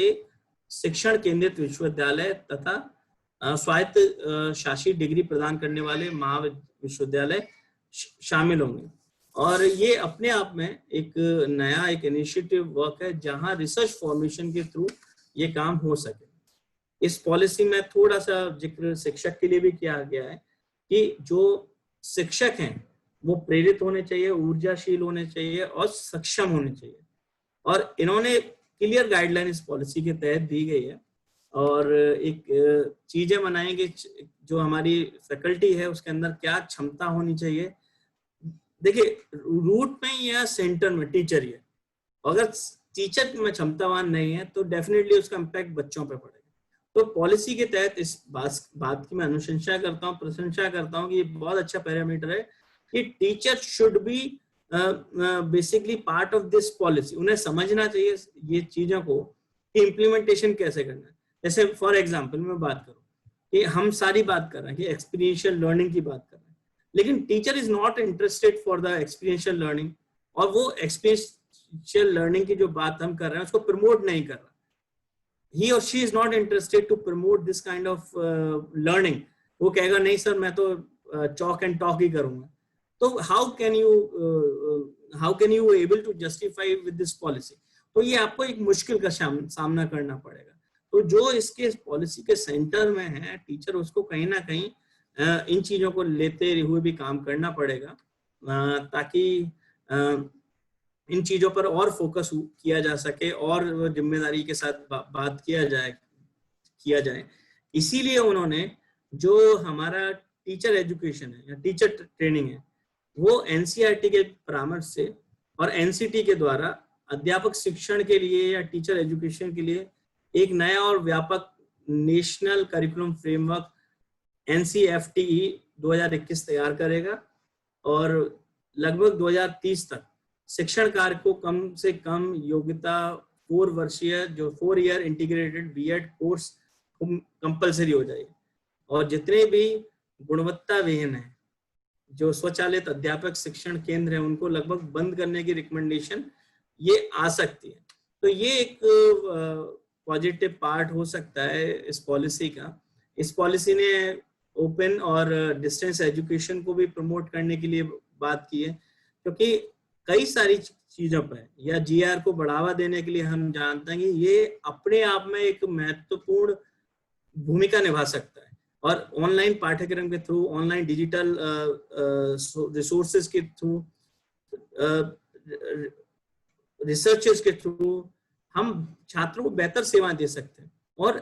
शिक्षण केंद्रित विश्वविद्यालय तथा स्वायत्त शासी डिग्री प्रदान करने वाले महाविश्वविद्यालय शामिल होंगे। और ये अपने आप में एक नया एक इनिशिएटिव वर्क है जहां रिसर्च फॉर्मेशन के थ्रू ये काम हो सके। इस पॉलिसी में थोड़ा सा जिक्र शिक्षक के लिए भी किया गया है कि जो शिक्षक हैं वो प्रेरित होने चाहिए, ऊर्जाशील होने चाहिए और सक्षम होने चाहिए। और इन्होंने क्लियर गाइडलाइन इस पॉलिसी के तहत दी गई है और एक चीजें बनाएंगे जो हमारी फैकल्टी है उसके अंदर क्या क्षमता होनी चाहिए। देखिए रूट में या सेंटर में टीचर ही है, अगर टीचर में क्षमतावान नहीं है तो डेफिनेटली उसका इम्पैक्ट बच्चों पे पड़ेगा। तो पॉलिसी के तहत इस बात की मैं अनुशंसा करता हूँ, प्रशंसा करता हूँ कि ये बहुत अच्छा पैरामीटर है कि teacher should be basically part of this policy. उन्हें समझना चाहिए ये चीजों को कि इम्प्लीमेंटेशन कैसे करना है। जैसे फॉर एग्जांपल मैं बात करूं कि हम सारी बात कर रहे हैं कि एक्सपीरियंशियल लर्निंग की बात कर रहे हैं, लेकिन teacher is not interested for the experiential learning और वो एक्सपीरियंशियल लर्निंग की जो बात हम कर रहे हैं उसको प्रमोट नहीं कर रहा। ही और she is not interested to promote this kind of learning. वो कहेगा नहीं सर मैं तो चॉक एंड टॉक ही करूंगा। तो how can you able to justify with this policy? तो ये आपको एक मुश्किल का सामना करना पड़ेगा। तो जो इसके पॉलिसी के सेंटर में है टीचर, उसको कहीं ना कहीं इन चीजों को लेते हुए भी काम करना पड़ेगा ताकि इन चीजों पर और फोकस किया जा सके और जिम्मेदारी के साथ बात किया जाए। इसीलिए उन्होंने जो हमारा टीचर एजुकेशन है या टीचर ट्रेनिंग है वो एनसीईआरटी के परामर्श से और एनसीटी के द्वारा अध्यापक शिक्षण के लिए या टीचर एजुकेशन के लिए एक नया और व्यापक नेशनल करिकुलम फ्रेमवर्क NCFTE 2021 तैयार करेगा और लगभग 2030 तक शिक्षण कार्य को कम से कम योग्यता 4 वर्षीय जो 4 year integrated BEd course compulsory हो जाएगी। और जितने भी गुणवत्ता विहीन है जो स्वचालित अध्यापक शिक्षण केंद्र है उनको लगभग बंद करने की रिकमेंडेशन ये आ सकती है। तो ये एक पॉजिटिव पार्ट हो सकता है इस पॉलिसी का। इस पॉलिसी ने ओपन और डिस्टेंस एजुकेशन को भी प्रमोट करने के लिए बात की है, क्योंकि कई सारी चीजों पर या जीआर को बढ़ावा देने के लिए हम जानते हैं कि ये अपने आप में एक महत्वपूर्ण भूमिका निभा सकता है। और ऑनलाइन पाठ्यक्रम के थ्रू, ऑनलाइन डिजिटल रिसोर्सेज के थ्रू, रिसर्चर्स के थ्रू हम छात्रों को बेहतर सेवाएं दे सकते हैं। और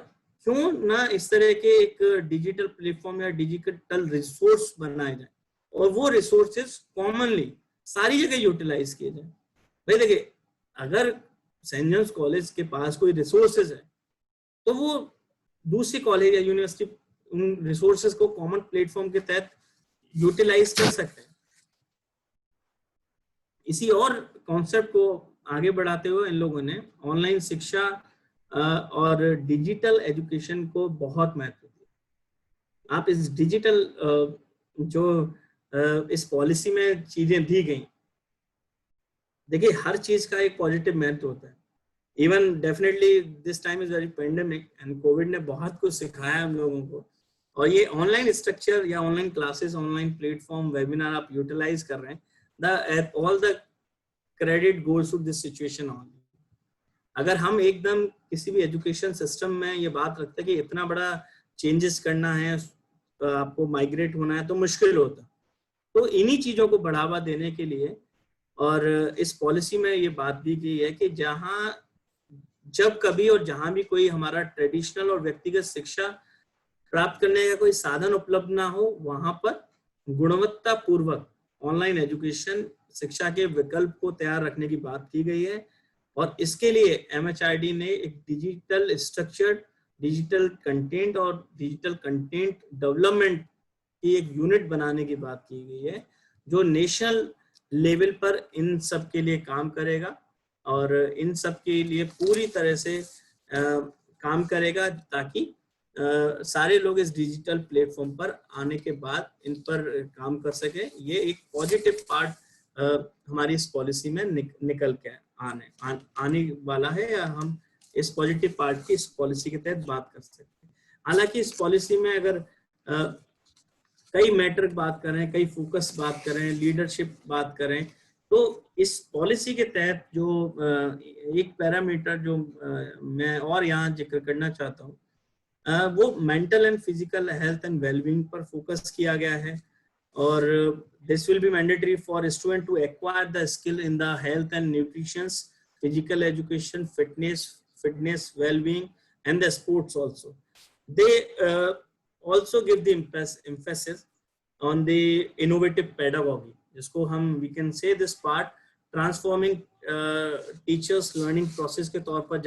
क्यों ना इस तरह के एक डिजिटल प्लेटफॉर्म या डिजिटल रिसोर्स बनाए जाए और वो रिसोर्सेज कॉमनली सारी जगह यूटिलाइज किए जाए। भाई देखिए, अगर सेंट जॉन्स कॉलेज के पास कोई रिसोर्सेज है तो वो दूसरी कॉलेज या यूनिवर्सिटी उन रिसोर्सेज को कॉमन प्लेटफॉर्म के तहत यूटिलाइज कर सकते हैं। इसी और कॉन्सेप्ट को आगे बढ़ाते हुए इन लोगों ने ऑनलाइन शिक्षा और डिजिटल एजुकेशन को बहुत महत्व दिया। आप इस डिजिटल जो इस पॉलिसी में चीजें दी गई, देखिए हर चीज का एक पॉजिटिव महत्व होता है। Even definitely this time is very pandemic and covid ने बहुत कुछ सिखाया हम लोगों को। और ये ऑनलाइन स्ट्रक्चर या online classes, online platform, webinar आप यूटिलाइज कर रहे हैं, all the credit goes to this situation only. अगर हम एकदम किसी भी एजुकेशन सिस्टम में ये बात रखते हैं कि इतना बड़ा चेंजेस करना है, आपको माइग्रेट होना है, तो मुश्किल होता। तो इन्हीं चीजों को बढ़ावा देने के लिए और इस पॉलिसी में ये बात दी गई है कि जब कभी और जहां भी कोई हमारा ट्रेडिशनल और व्यक्तिगत शिक्षा प्राप्त करने का कोई साधन उपलब्ध ना हो, वहां पर गुणवत्ता पूर्वक ऑनलाइन एजुकेशन शिक्षा के विकल्प को तैयार रखने की बात की गई है। और इसके लिए MHRD ने एक डिजिटल स्ट्रक्चर्ड डिजिटल कंटेंट और डिजिटल कंटेंट डेवलपमेंट की एक यूनिट बनाने की बात की गई है, जो नेशनल लेवल पर इन सब के लिए काम करेगा और इन सब के लिए पूरी तरह से काम करेगा, ताकि सारे लोग इस डिजिटल प्लेटफॉर्म पर आने के बाद इन पर काम कर सके। ये एक पॉजिटिव पार्ट हमारी इस पॉलिसी में निकल के आने वाला है, या हम इस पॉजिटिव पार्ट की इस पॉलिसी के तहत बात कर सकते हैं। हालांकि इस पॉलिसी में अगर कई मैटर बात करें, कई फोकस बात करें, लीडरशिप बात करें, तो इस पॉलिसी के तहत जो एक पैरामीटर जो मैं और यहाँ जिक्र करना चाहता हूँ, वो mental and physical health and wellbeing पर फोकस किया गया है। और this will be mandatory for student to acquire the skill in the health and nutrition, physical education, fitness, wellbeing and the sports also. They also give the emphasis on the innovative pedagogy, जिसको हम we can say this part transforming teachers learning process के तौर पर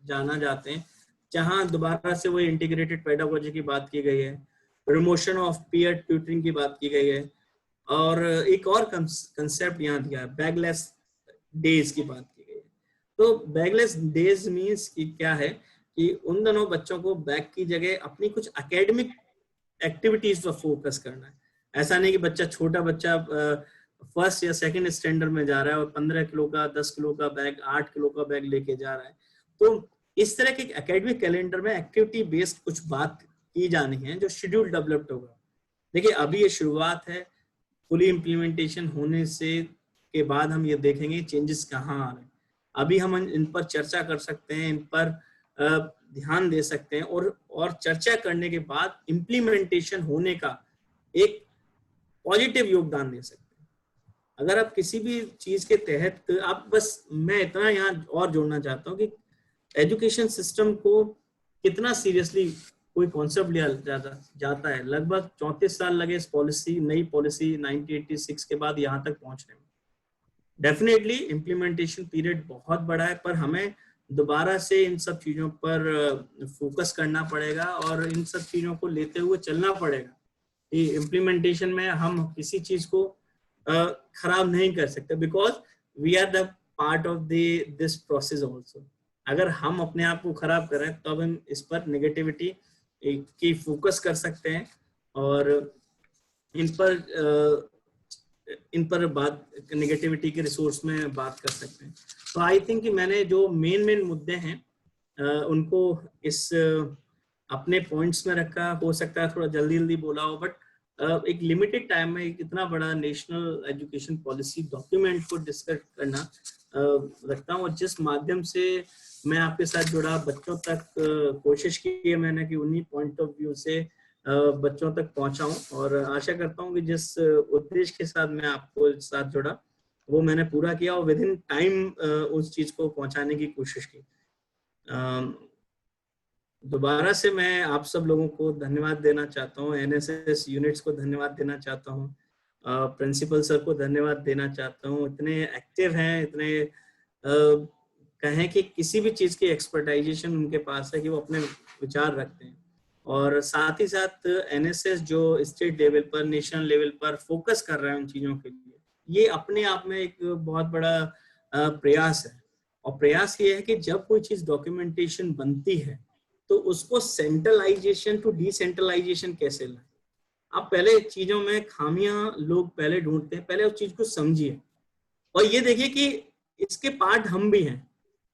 जाना जाते हैं, जहां दोबारा से वो इंटीग्रेटेड पेडागोजी की बात की गई है, प्रमोशन ऑफ पीयर ट्यूटरिंग की बात की गई है, और एक और कंसेप्ट यहाँ दिया है, बैगलेस डेज की बात की गई है। तो बैगलेस डेज मीन्स कि क्या है कि उन दोनों बच्चों को बैग की जगह अपनी कुछ एकेडमिक एक्टिविटीज पर फोकस करना है। ऐसा नहीं कि बच्चा छोटा बच्चा फर्स्ट या सेकंड स्टैंडर्ड में जा रहा है और 15 किलो का, 10 किलो का बैग, 8 किलो का बैग लेके जा रहा है। तो इस तरह के एकेडमिक कैलेंडर में एक्टिविटी बेस्ड कुछ बात की जानी है, जो शेड्यूल डेवलप्ड होगा। देखिए अभी ये शुरुआत है, फुली इम्प्लीमेंटेशन होने से के बाद हम ये देखेंगे चेंजेस कहाँ आ रहे हैं। अभी हम इन पर चर्चा कर सकते हैं, इन पर ध्यान दे सकते हैं, और चर्चा करने के बाद इम्प्लीमेंटेशन होने का एक पॉजिटिव योगदान दे सकते हैं। अगर आप किसी भी चीज के तहत आप बस, मैं इतना यहाँ और जोड़ना चाहता हूँ कि एजुकेशन सिस्टम को कितना सीरियसली कोई कॉन्सेप्ट लिया जाता है। लगभग 34 साल लगे इस पॉलिसी, नई पॉलिसी 1986 के बाद यहाँ तक पहुंचने में। डेफिनेटली इम्प्लीमेंटेशन पीरियड बहुत बड़ा है, पर हमें दोबारा से इन सब चीजों पर फोकस करना पड़ेगा और इन सब चीजों को लेते हुए चलना पड़ेगा। इम्प्लीमेंटेशन में हम किसी चीज को खराब नहीं कर सकते, because we are the part of this process also. अगर हम अपने आप को खराब करें तो अब हम इस पर नेगेटिविटी की फोकस कर सकते हैं और इन पर बात, नेगेटिविटी के रिसोर्स में बात कर सकते हैं। तो आई थिंक कि मैंने जो मेन मुद्दे हैं उनको इस अपने पॉइंट्स में रखा। हो सकता है थोड़ा जल्दी बोला हो, बट एक लिमिटेड टाइम में एक इतना बड़ा नेशनल एजुकेशन पॉलिसी डॉक्यूमेंट को डिस्कस करना रखता हूँ, और जिस माध्यम से मैं आपके साथ जुड़ा, बच्चों तक कोशिश की है मैंने कि उन्हीं पॉइंट ऑफ व्यू से बच्चों तक पहुंचाऊं, और आशा करता हूं कि जिस उद्देश्य के साथ मैं आपको साथ जुड़ा वो मैंने पूरा किया और विद इन टाइम उस चीज को पहुंचाने की कोशिश की। दोबारा से मैं आप सब लोगों को धन्यवाद देना चाहता हूं, NSS यूनिट्स को धन्यवाद देना चाहता हूं, प्रिंसिपल सर को धन्यवाद देना चाहता हूं। इतने एक्टिव हैं, इतने कहें कि किसी भी चीज की एक्सपर्टाइजेशन उनके पास है कि वो अपने विचार रखते हैं, और साथ ही साथ NSS जो स्टेट लेवल पर, नेशनल लेवल पर फोकस कर रहा है उन चीजों के लिए, ये अपने आप में एक बहुत बड़ा प्रयास है। और प्रयास ये है कि जब कोई चीज डॉक्यूमेंटेशन बनती है तो उसको सेंट्रलाइजेशन टू डिसेंट्रलाइजेशन कैसे लाए। आप पहले चीजों में खामियां लोग पहले ढूंढते हैं, पहले उस चीज को समझिए और ये देखिए कि इसके पार्ट हम भी हैं।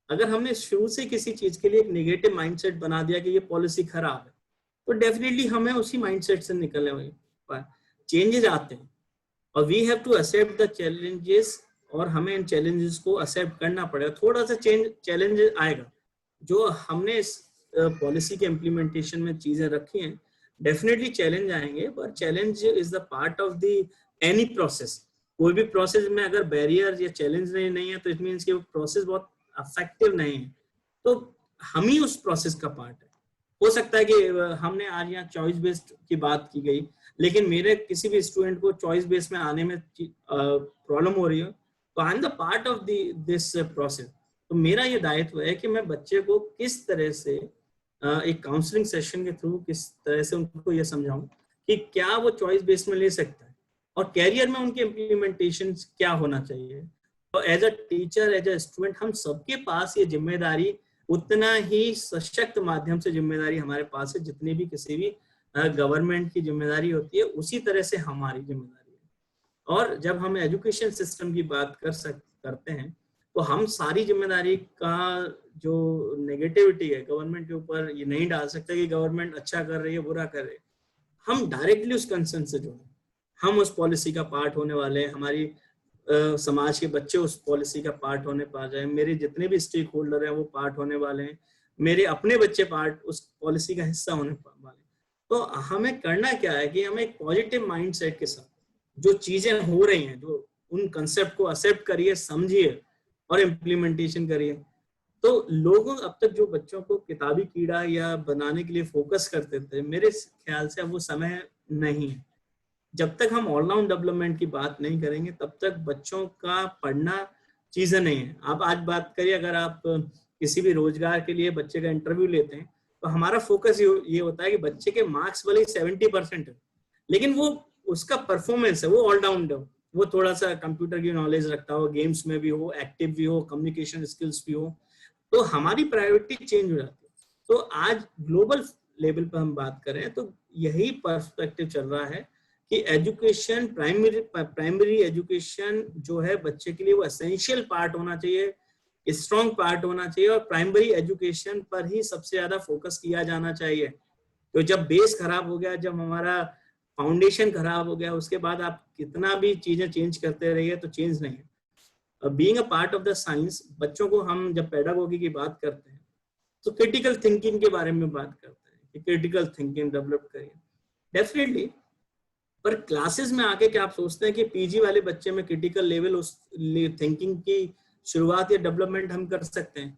अगर हमने शुरू से किसी चीज के लिए एक नेगेटिव माइंडसेट बना दिया कि ये पॉलिसी खराब है, तो डेफिनेटली हमें उसी माइंडसेट से निकलने हुए चेंजेस आते हैं, और we have to accept the challenges, और हमें इन चैलेंजेस को एक्सेप्ट करना पड़ेगा। थोड़ा सा चैलेंज आएगा, जो हमने इस पॉलिसी के इम्प्लीमेंटेशन में चीजें रखी हैं, डेफिनेटली चैलेंज आएंगे, पर challenge is the part of the any process. कोई भी प्रोसेस में अगर बैरियर या चैलेंज नहीं है तो इट मीन्स कि वो प्रोसेस बहुत इफेक्टिव नहीं है, तो हम ही उस प्रोसेस का पार्ट है। हो सकता है कि हमने आज यहाँ चॉइस बेस्ड की बात की गई, लेकिन मेरे किसी भी स्टूडेंट को चॉइस बेस्ड में आने में प्रॉब्लम हो रही हो, तो I am the part of this process. तो मेरा ये दायित्व है कि मैं बच्चे को किस तरह से एक काउंसलिंग सेशन के थ्रू किस तरह से उनको ये समझाऊं कि क्या वो चॉइस बेस्ड में ले सकता है और कैरियर में उनके इम्प्लीमेंटेशन क्या होना चाहिए। तो as a teacher, as a student, हम सबके पास ये जिम्मेदारी उतना ही सशक्त माध्यम से जिम्मेदारी हमारे पास है जितनी भी किसी भी गवर्नमेंट की जिम्मेदारी होती है, उसी तरह से हमारी जिम्मेदारी है। और जब हम एजुकेशन सिस्टम की बात करते हैं तो हम सारी जिम्मेदारी का जो नेगेटिविटी है गवर्नमेंट के ऊपर ये नहीं डाल सकते कि गवर्नमेंट अच्छा कर रही है, बुरा कर रही है। हम डायरेक्टली उस कंसर्न से जुड़े, हम उस पॉलिसी का पार्ट होने वाले हैं, हमारी समाज के बच्चे उस पॉलिसी का पार्ट होने पा जाए, मेरे जितने भी स्टेक होल्डर हैं वो पार्ट होने वाले हैं, मेरे अपने बच्चे पार्ट उस पॉलिसी का हिस्सा होने वाले। तो हमें करना क्या है कि हमें एक पॉजिटिव माइंडसेट के साथ जो चीजें हो रही हैं, जो उन कंसेप्ट को एक्सेप्ट करिए, समझिए और इम्प्लीमेंटेशन करिए। तो लोगों अब तक जो बच्चों को किताबी कीड़ा या बनाने के लिए फोकस करते थे, मेरे ख्याल से अब वो समय नहीं है। जब तक हम ऑलराउंड डेवलपमेंट की बात नहीं करेंगे तब तक बच्चों का पढ़ना चीजें नहीं है। आप आज बात करिए, अगर आप किसी भी रोजगार के लिए बच्चे का इंटरव्यू लेते हैं तो हमारा फोकस ये होता है कि बच्चे के मार्क्स भले 70% है, लेकिन वो उसका परफॉर्मेंस है, वो ऑलराउंड हो, वो थोड़ा सा कंप्यूटर की नॉलेज रखता हो, गेम्स में भी हो, एक्टिव भी हो, कम्युनिकेशन स्किल्स भी हो। तो हमारी प्रायोरिटी चेंज हो जाती है। तो आज ग्लोबल लेवल पर हम बात करें तो यही पर्सपेक्टिव चल रहा है कि एजुकेशन, प्राइमरी एजुकेशन जो है बच्चे के लिए वो एसेंशियल पार्ट होना चाहिए, स्ट्रॉन्ग पार्ट होना चाहिए, और प्राइमरी एजुकेशन पर ही सबसे ज्यादा फोकस किया जाना चाहिए। तो जब बेस खराब हो गया, जब हमारा फाउंडेशन खराब हो गया, उसके बाद आप कितना भी चीजें चेंज करते रहिए तो चेंज नहीं है। Being a part of the science, बच्चों को हम जब पेडागोगी की बात करते हैं तो क्रिटिकल थिंकिंग के बारे में बात करते हैं कि क्रिटिकल थिंकिंग डेवलप करिए, डेफिनेटली। पर क्लासेस में आके क्या आप सोचते हैं कि पीजी वाले बच्चे में क्रिटिकल लेवल उस थिंकिंग की शुरुआत या डेवलपमेंट हम कर सकते हैं?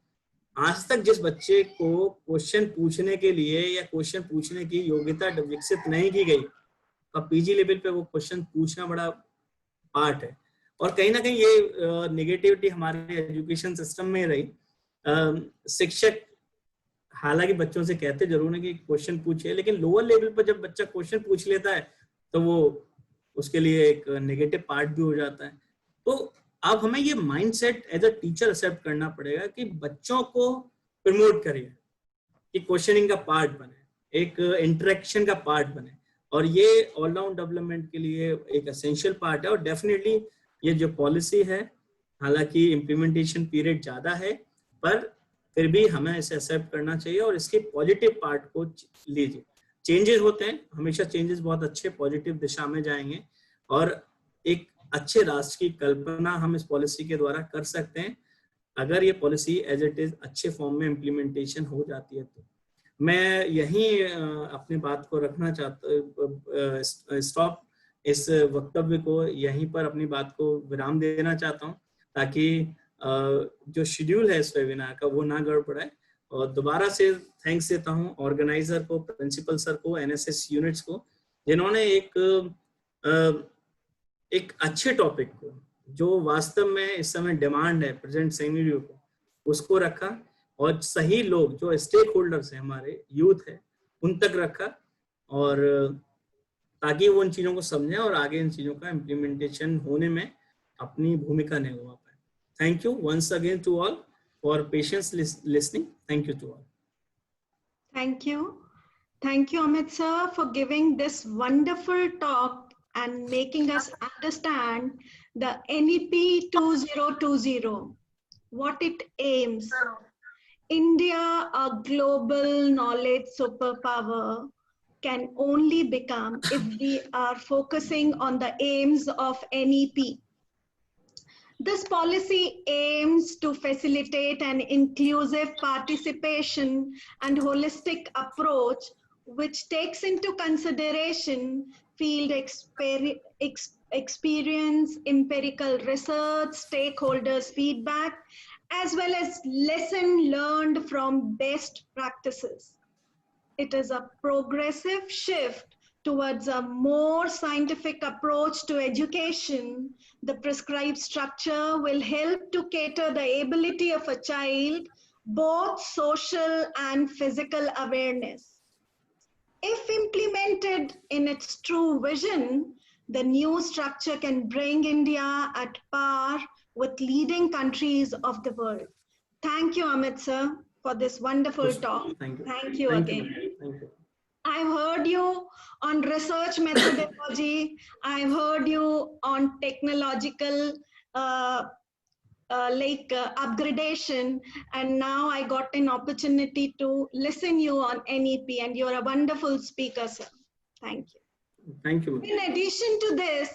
आज तक जिस बच्चे को क्वेश्चन पूछने के लिए या क्वेश्चन पूछने की योग्यता विकसित नहीं की गई, अब पीजी लेवल पे वो क्वेश्चन पूछना बड़ा पार्ट है। और कहीं ना कहीं ये नेगेटिविटी हमारे एजुकेशन सिस्टम में रही। शिक्षक हालांकि बच्चों से कहते जरूर है कि क्वेश्चन पूछिए, लेकिन लोअर लेवल पर जब बच्चा क्वेश्चन पूछ लेता है तो वो उसके लिए एक नेगेटिव पार्ट भी हो जाता है। तो अब हमें ये mindset as a teacher accept करना पड़ेगा कि बच्चों को प्रमोट करिए कि क्वेश्चनिंग का पार्ट बने, एक इंटरेक्शन का पार्ट बने, और ये ऑलराउंड डेवलपमेंट के लिए एक एसेंशियल पार्ट है। और डेफिनेटली ये जो पॉलिसी है, हालांकि इम्प्लीमेंटेशन पीरियड ज्यादा है, पर फिर भी हमें इसे एक्सेप्ट करना चाहिए और इसके पॉजिटिव पार्ट को लीजिए। चेंजेस होते हैं, हमेशा चेंजेस बहुत अच्छे पॉजिटिव दिशा में जाएंगे और एक अच्छे राष्ट्र की कल्पना हम इस पॉलिसी के द्वारा कर सकते हैं अगर ये पॉलिसी एज इट इज अच्छे फॉर्म में इम्प्लीमेंटेशन हो जाती है। तो मैं यहीं अपनी बात को रखना चाहता, स्टॉप इस वक्तव्य को यहीं पर अपनी बात को विराम देना चाहता हूँ, ताकि जो शेड्यूल है इस वेबिनार का वो ना गड़बड़ाए। और दोबारा से थैंक्स देता हूँ ऑर्गेनाइजर को, प्रिंसिपल सर को, एनएसएस यूनिट्स को, जिन्होंने एक अच्छे टॉपिक को, जो वास्तव में इस समय डिमांड है प्रेजेंट सिनेरियो को, उसको रखा और सही लोग जो स्टेक होल्डर्स हैं, हमारे यूथ है, उन तक रखा, और ताकि वो इन चीज़ों को समझें और आगे इन चीज़ों का इम्प्लीमेंटेशन होने में अपनी भूमिका निभा पाए। Thank you once again to all for patience listening. Thank you to all. Thank you. Thank you, Amit sir, for giving this wonderful talk and making us understand the NEP 2020, what it aims. India, a global knowledge superpower, can only become if we are focusing on the aims of NEP. This policy aims to facilitate an inclusive participation and holistic approach which takes into consideration field experience, empirical research, stakeholders' feedback, as well as lessons learned from best practices. It is a progressive shift towards a more scientific approach to education. The prescribed structure will help to cater the ability of a child, both social and physical awareness. If implemented in its true vision, the new structure can bring India at par with leading countries of the world. Thank you, Amit sir, for this wonderful talk. Thank you. Thank you Thank again. you. Thank you. I've heard you on research methodology. I've heard you on technological upgradation, and now I got an opportunity to listen you on NEP, and you're a wonderful speaker, sir. Thank you. Thank you. In addition to this,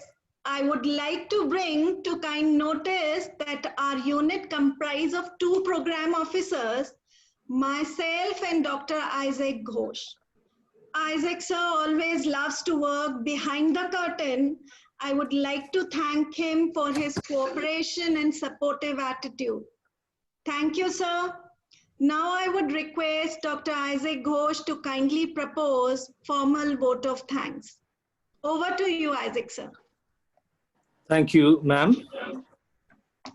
I would like to bring to kind notice that our unit comprises of 2 program officers, myself and Dr. Isaac Ghosh. Isaac sir always loves to work behind the curtain. I would like to thank him for his cooperation and supportive attitude. Thank you, sir. Now I would request Dr. Isaac Ghosh to kindly propose formal vote of thanks. Over to you, Isaac sir. Thank you, ma'am.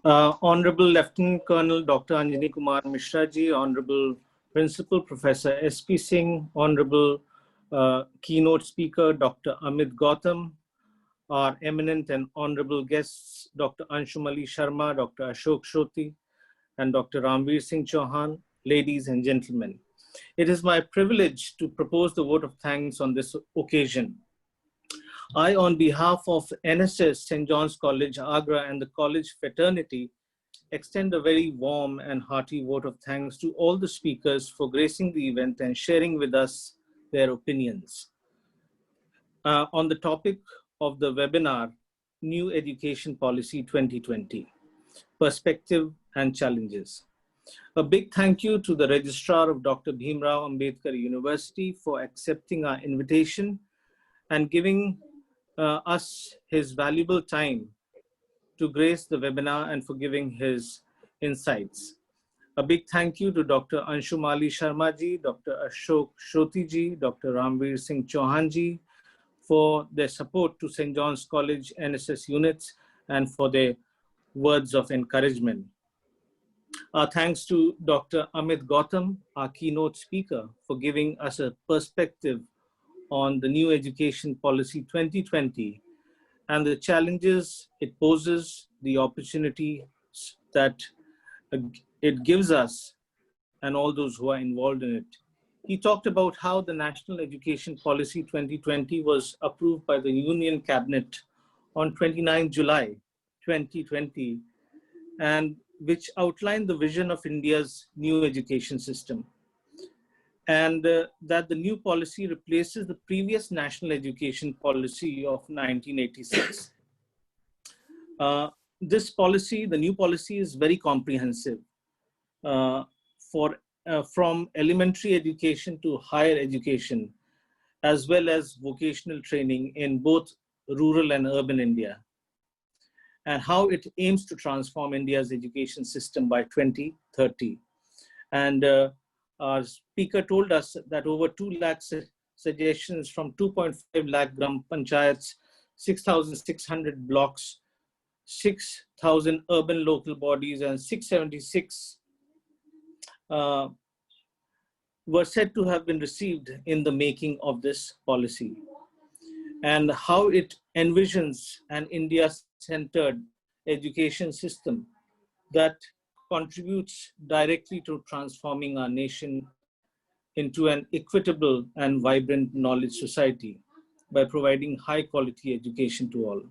Honorable Lieutenant Colonel Dr. Anjani Kumar Mishra ji, Honorable Principal Professor S.P. Singh, Honorable keynote speaker Dr. Amit Gautam, our eminent and honorable guests Dr. Anshumali Sharma, Dr. Ashok Shroti, and Dr. Ramveer Singh Chauhan, ladies and gentlemen. It is my privilege to propose the vote of thanks on this occasion. I, on behalf of NSS St. John's College, Agra, and the college fraternity, extend a very warm and hearty vote of thanks to all the speakers for gracing the event and sharing with us their opinions. On the topic of the webinar, New Education Policy 2020, Perspective and Challenges. A big thank you to the Registrar of Dr. Bhimrao Ambedkar University for accepting our invitation and giving us his valuable time to grace the webinar and for giving his insights. A big thank you to Dr. Anshumali Sharma ji, Dr. Ashok Shroti ji, Dr. Ramveer Singh Chauhan ji for their support to St. John's College NSS units and for their words of encouragement. Our thanks to Dr. Amit Gautam, our keynote speaker, for giving us a perspective on the New Education Policy 2020 and the challenges it poses, the opportunities that it gives us and all those who are involved in it. He talked about how the National Education Policy 2020 was approved by the Union Cabinet on 29 July 2020, and which outlined the vision of India's new education system. And that the new policy replaces the previous national education policy of 1986. This policy, the new policy, is very comprehensive from elementary education to higher education, as well as vocational training in both rural and urban India, and how it aims to transform India's education system by 2030. And our speaker told us that over 2 lakh suggestions from 2.5 lakh Gram Panchayats, 6,600 blocks, 6,000 urban local bodies, and 676 were said to have been received in the making of this policy, and how it envisions an India-centered education system that contributes directly to transforming our nation into an equitable and vibrant knowledge society by providing high-quality education to all.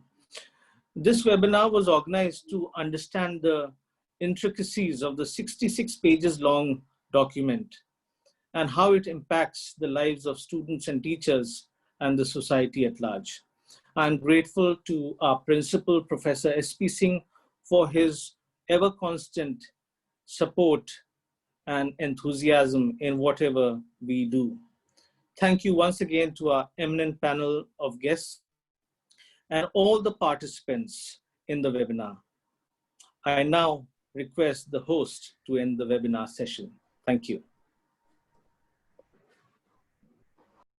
This webinar was organized to understand the intricacies of the 66 pages long document and how it impacts the lives of students and teachers and the society at large. I'm grateful to our principal, Professor S.P. Singh, for his ever constant support and enthusiasm in whatever we do. Thank you once again to our eminent panel of guests and all the participants in the webinar. I now request the host to end the webinar session. Thank you.